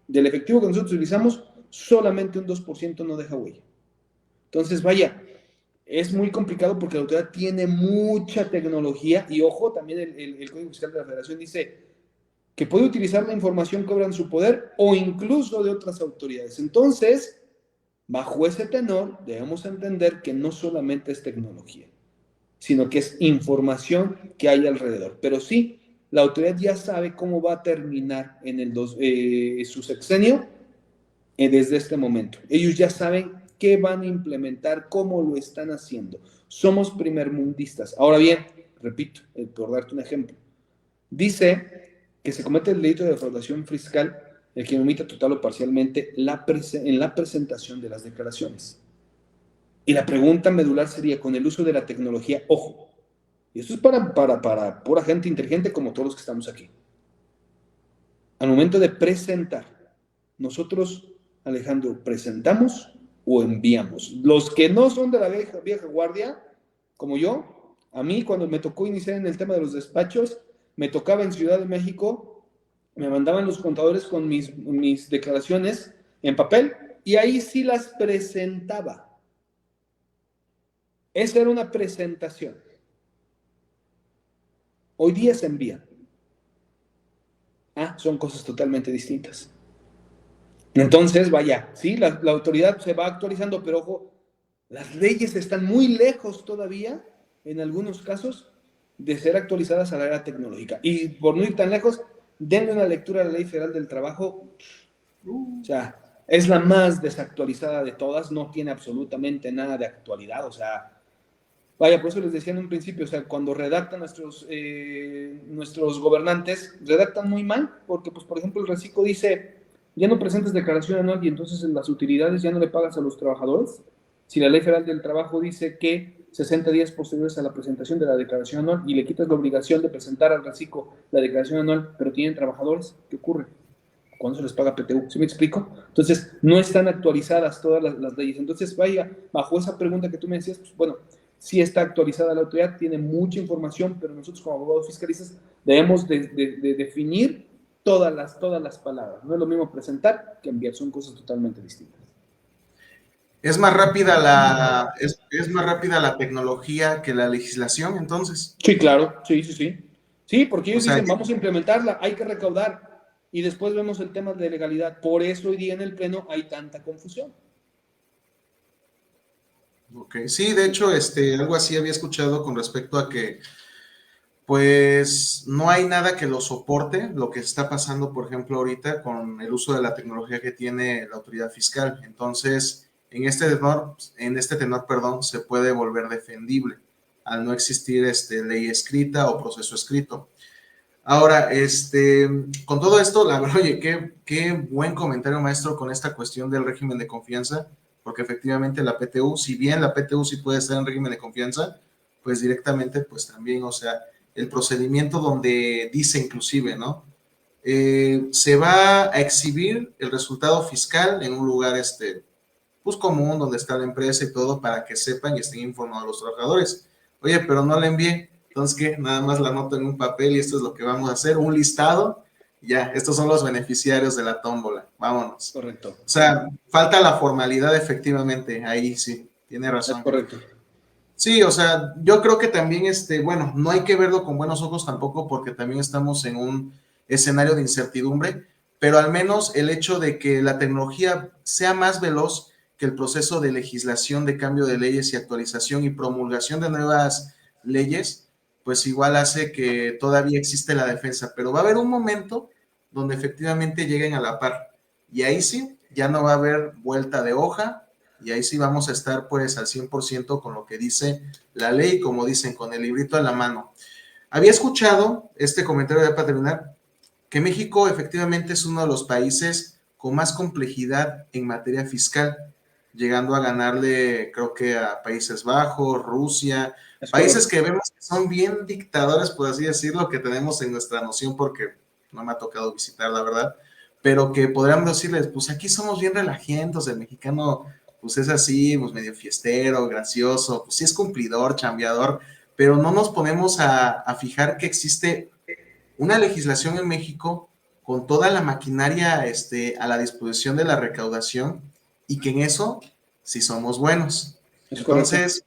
Del efectivo que nosotros utilizamos, solamente un 2% no deja huella. Entonces, vaya, es muy complicado porque la autoridad tiene mucha tecnología y, ojo, también el Código Fiscal de la Federación dice que puede utilizar la información que obra en su poder o incluso de otras autoridades. Entonces, bajo ese tenor, debemos entender que no solamente es tecnología, sino que es información que hay alrededor. Pero sí, la autoridad ya sabe cómo va a terminar en su sexenio desde este momento. Ellos ya saben qué van a implementar, cómo lo están haciendo. Somos primermundistas. Ahora bien, repito, por darte un ejemplo, dice que se comete el delito de defraudación fiscal el que omita total o parcialmente en la presentación de las declaraciones. Y la pregunta medular sería, con el uso de la tecnología, ojo, y esto es para pura gente inteligente como todos los que estamos aquí. Al momento de presentar, nosotros, Alejandro, presentamos o enviamos. Los que no son de la vieja guardia, como yo, a mí cuando me tocó iniciar en el tema de los despachos, me tocaba en Ciudad de México me mandaban los contadores con mis declaraciones en papel y ahí sí las presentaba. Esa era una presentación. Hoy día se envían. Son cosas totalmente distintas. Entonces, vaya, sí, la autoridad se va actualizando, pero ojo, las leyes están muy lejos todavía, en algunos casos, de ser actualizadas a la era tecnológica. Y por no ir tan lejos, denle una lectura a la Ley Federal del Trabajo. O sea, es la más desactualizada de todas, no tiene absolutamente nada de actualidad. O sea, vaya, por eso les decía en un principio, o sea, cuando redactan nuestros gobernantes, redactan muy mal, porque, pues, por ejemplo, el reciclo dice, ya no presentes declaración anual y entonces en las utilidades ya no le pagas a los trabajadores. Si la Ley Federal del Trabajo dice que 60 días posteriores a la presentación de la declaración anual y le quitas la obligación de presentar al reciclo la declaración anual, pero tienen trabajadores, ¿qué ocurre? ¿Cuándo se les paga PTU? ¿Sí me explico? Entonces, no están actualizadas todas las leyes. Entonces, vaya, bajo esa pregunta que tú me decías, pues bueno, sí está actualizada la autoridad, tiene mucha información, pero nosotros como abogados fiscalistas debemos de definir todas las palabras. No es lo mismo presentar que enviar, son cosas totalmente distintas. Es más rápida la tecnología que la legislación, entonces. Sí, claro, sí. Sí, porque O ellos sea, dicen, vamos a implementarla, hay que recaudar, y después vemos el tema de legalidad. Por eso hoy día en el Pleno hay tanta confusión. okay. Sí, de hecho, algo así había escuchado con respecto a que, pues, no hay nada que lo soporte, lo que está pasando, por ejemplo, ahorita con el uso de la tecnología que tiene la autoridad fiscal. Entonces, en este tenor, perdón, se puede volver defendible al no existir ley escrita o proceso escrito. Ahora, con todo esto, la verdad, oye, qué buen comentario, maestro, con esta cuestión del régimen de confianza, porque efectivamente la PTU, si bien la PTU sí puede estar en régimen de confianza, pues directamente, pues también, o sea, el procedimiento donde dice inclusive, ¿no? Se va a exhibir el resultado fiscal en un lugar, pues común, donde está la empresa y todo, para que sepan y estén informados los trabajadores. Oye, pero no la envié. Entonces, ¿qué? Nada más la anoto en un papel y esto es lo que vamos a hacer, un listado. Ya, estos son los beneficiarios de la tómbola. Vámonos. Correcto. O sea, falta la formalidad efectivamente. Ahí sí, tiene Es razón. correcto. Sí, o sea, yo creo que también, bueno, no hay que verlo con buenos ojos tampoco porque también estamos en un escenario de incertidumbre, pero al menos el hecho de que la tecnología sea más veloz que el proceso de legislación, de cambio de leyes y actualización y promulgación de nuevas leyes, pues igual hace que todavía existe la defensa, pero va a haber un momento donde efectivamente lleguen a la par y ahí sí, ya no va a haber vuelta de hoja y ahí sí vamos a estar pues al 100% con lo que dice la ley, como dicen, con el librito en la mano. Había escuchado este comentario de para terminar, que México efectivamente es uno de los países con más complejidad en materia fiscal, llegando a ganarle creo que a Países Bajos, Rusia, Es países correcto. que vemos que son bien dictadores, por así decirlo, que tenemos en nuestra noción porque no me ha tocado visitar, la verdad, pero que podríamos decirles, pues aquí somos bien relajientos, el mexicano pues es así, pues medio fiestero, gracioso, pues sí es cumplidor, chambeador, pero no nos ponemos a fijar que existe una legislación en México con toda la maquinaria a la disposición de la recaudación y que en eso sí somos buenos. Es correcto. Entonces,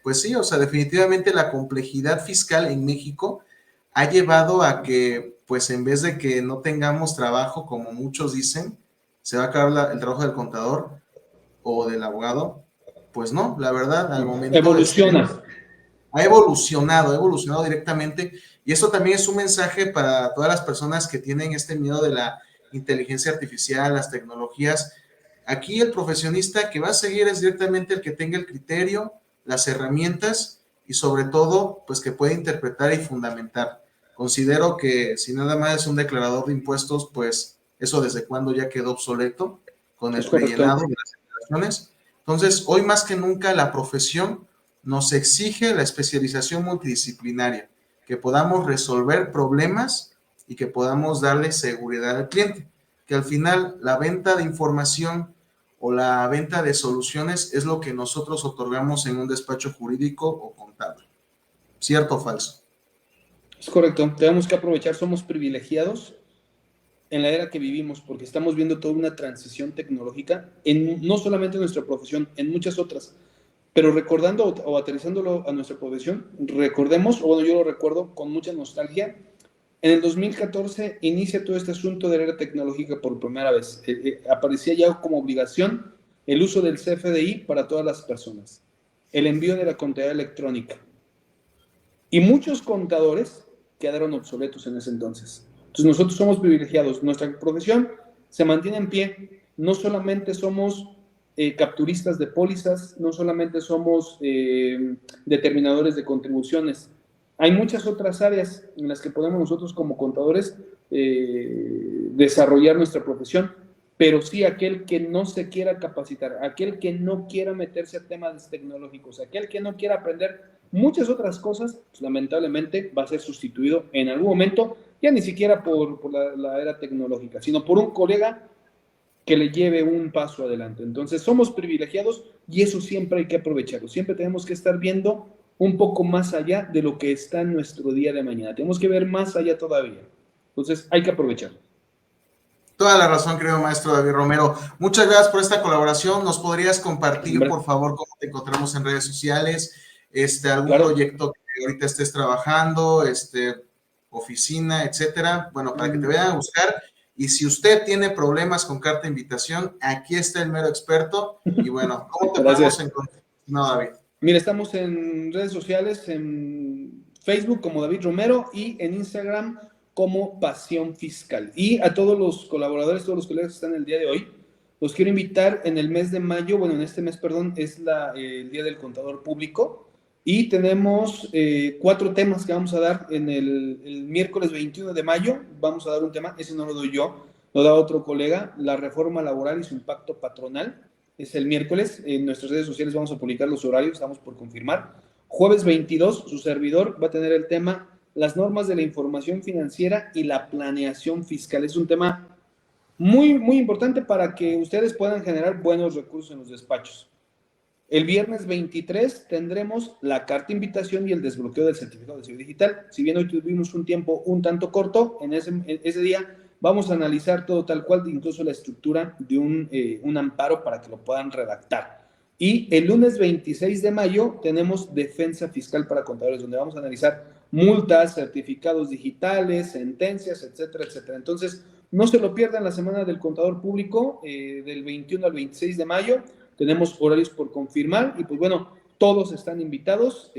pues sí, o sea, definitivamente la complejidad fiscal en México ha llevado a que, pues en vez de que no tengamos trabajo, como muchos dicen, se va a acabar el trabajo del contador o del abogado, pues no, la verdad, al momento, Evoluciona. ha evolucionado directamente y esto también es un mensaje para todas las personas que tienen este miedo de la inteligencia artificial, las tecnologías. Aquí el profesionista que va a seguir es directamente el que tenga el criterio, las herramientas y sobre todo, pues que pueda interpretar y fundamentar. Considero que si nada más es un declarador de impuestos, pues eso desde cuando ya quedó obsoleto con el Es correcto. prellenado de las declaraciones. Entonces, hoy más que nunca la profesión nos exige la especialización multidisciplinaria, que podamos resolver problemas y que podamos darle seguridad al cliente, que al final la venta de información o la venta de soluciones es lo que nosotros otorgamos en un despacho jurídico o contable. ¿Cierto o falso? Es correcto. Tenemos que aprovechar, somos privilegiados en la era que vivimos, porque estamos viendo toda una transición tecnológica, no solamente en nuestra profesión, en muchas otras. Pero recordando o aterrizándolo a nuestra profesión, recordemos, o bueno, yo lo recuerdo con mucha nostalgia, en el 2014 inicia todo este asunto de la era tecnológica por primera vez. Aparecía ya como obligación el uso del CFDI para todas las personas, el envío de la contabilidad electrónica. Y muchos contadores quedaron obsoletos en ese entonces. Entonces nosotros somos privilegiados, nuestra profesión se mantiene en pie, no solamente somos capturistas de pólizas, no solamente somos determinadores de contribuciones, hay muchas otras áreas en las que podemos nosotros como contadores desarrollar nuestra profesión, pero sí aquel que no se quiera capacitar, aquel que no quiera meterse a temas tecnológicos, aquel que no quiera aprender muchas otras cosas, pues, lamentablemente va a ser sustituido en algún momento, ya ni siquiera por la era tecnológica, sino por un colega que le lleve un paso adelante. Entonces somos privilegiados y eso siempre hay que aprovecharlo. Siempre tenemos que estar viendo un poco más allá de lo que está en nuestro día de mañana. Tenemos que ver más allá todavía. Entonces hay que aprovecharlo. Toda la razón, querido maestro David Romero. Muchas gracias por esta colaboración. ¿Nos podrías compartir, por favor, cómo te encontramos en redes sociales? Algún proyecto que ahorita estés trabajando, oficina, etcétera. Bueno, para que te vayan a buscar. Y si usted tiene problemas con carta de invitación, aquí está el mero experto. Y bueno, ¿cómo te podemos encontrar? No, David. Mira, estamos en redes sociales, en Facebook como David Romero y en Instagram como Pasión Fiscal. Y a todos los colaboradores, todos los colegas que están el día de hoy, los quiero invitar en el mes de mayo, bueno, en este mes, perdón, es el Día del Contador Público. Y tenemos 4 temas que vamos a dar en el miércoles 21 de mayo. Vamos a dar un tema, ese no lo doy yo, lo da otro colega, la reforma laboral y su impacto patronal. Es el miércoles, en nuestras redes sociales vamos a publicar los horarios, estamos por confirmar. Jueves 22, su servidor va a tener el tema las normas de la información financiera y la planeación fiscal. Es un tema muy, muy importante para que ustedes puedan generar buenos recursos en los despachos. El viernes 23 tendremos la carta de invitación y el desbloqueo del certificado de sello digital. Si bien hoy tuvimos un tiempo un tanto corto, en ese día vamos a analizar todo tal cual, incluso la estructura de un amparo para que lo puedan redactar. Y el lunes 26 de mayo tenemos defensa fiscal para contadores, donde vamos a analizar multas, certificados digitales, sentencias, etcétera, etcétera. Entonces, no se lo pierdan la semana del contador público, del 21 al 26 de mayo. Tenemos horarios por confirmar y pues bueno, todos están invitados.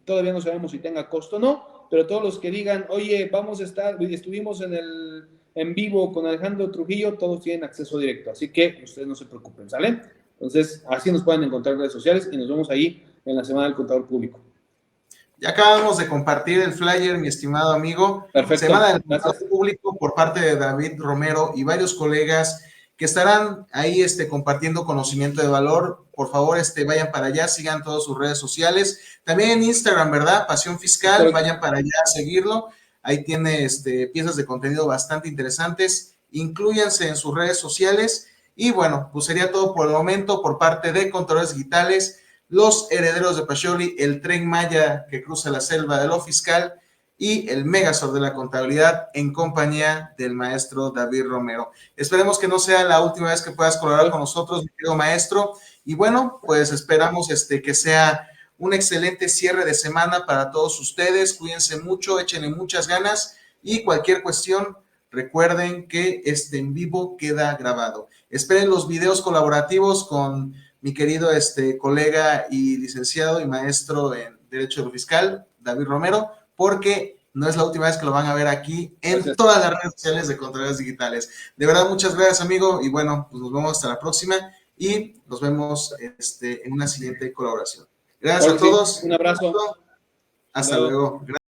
Todavía no sabemos si tenga costo o no, pero todos los que digan, oye, vamos a estar, estuvimos en vivo con Alejandro Trujillo, todos tienen acceso directo. Así que ustedes no se preocupen, ¿sale? Entonces, así nos pueden encontrar en redes sociales y nos vemos ahí en la semana del contador público. Ya acabamos de compartir el flyer, mi estimado amigo. Perfecto. Semana del contador público por parte de David Romero y varios colegas que estarán ahí compartiendo conocimiento de valor. Por favor, vayan para allá, sigan todas sus redes sociales. También en Instagram, ¿verdad? Pasión Fiscal, correcto. Vayan para allá a seguirlo. Ahí tiene piezas de contenido bastante interesantes. Inclúyanse en sus redes sociales. Y bueno, pues sería todo por el momento por parte de Contadores Digitales, los herederos de Pacioli, el tren Maya que cruza la selva de lo fiscal y el Megazord de la contabilidad en compañía del maestro David Romero. Esperemos que no sea la última vez que puedas colaborar con nosotros, mi querido maestro. Y bueno, pues esperamos que sea un excelente cierre de semana para todos ustedes. Cuídense mucho, échenle muchas ganas y cualquier cuestión, recuerden que en vivo queda grabado. Esperen los videos colaborativos con mi querido colega y licenciado y maestro en Derecho de lo Fiscal, David Romero, porque no es la última vez que lo van a ver aquí en todas las redes sociales de Contadores Digitales. De verdad, muchas gracias, amigo, y bueno, pues nos vemos hasta la próxima y nos vemos en una siguiente colaboración. Gracias a todos. Un abrazo. Hasta luego. Gracias.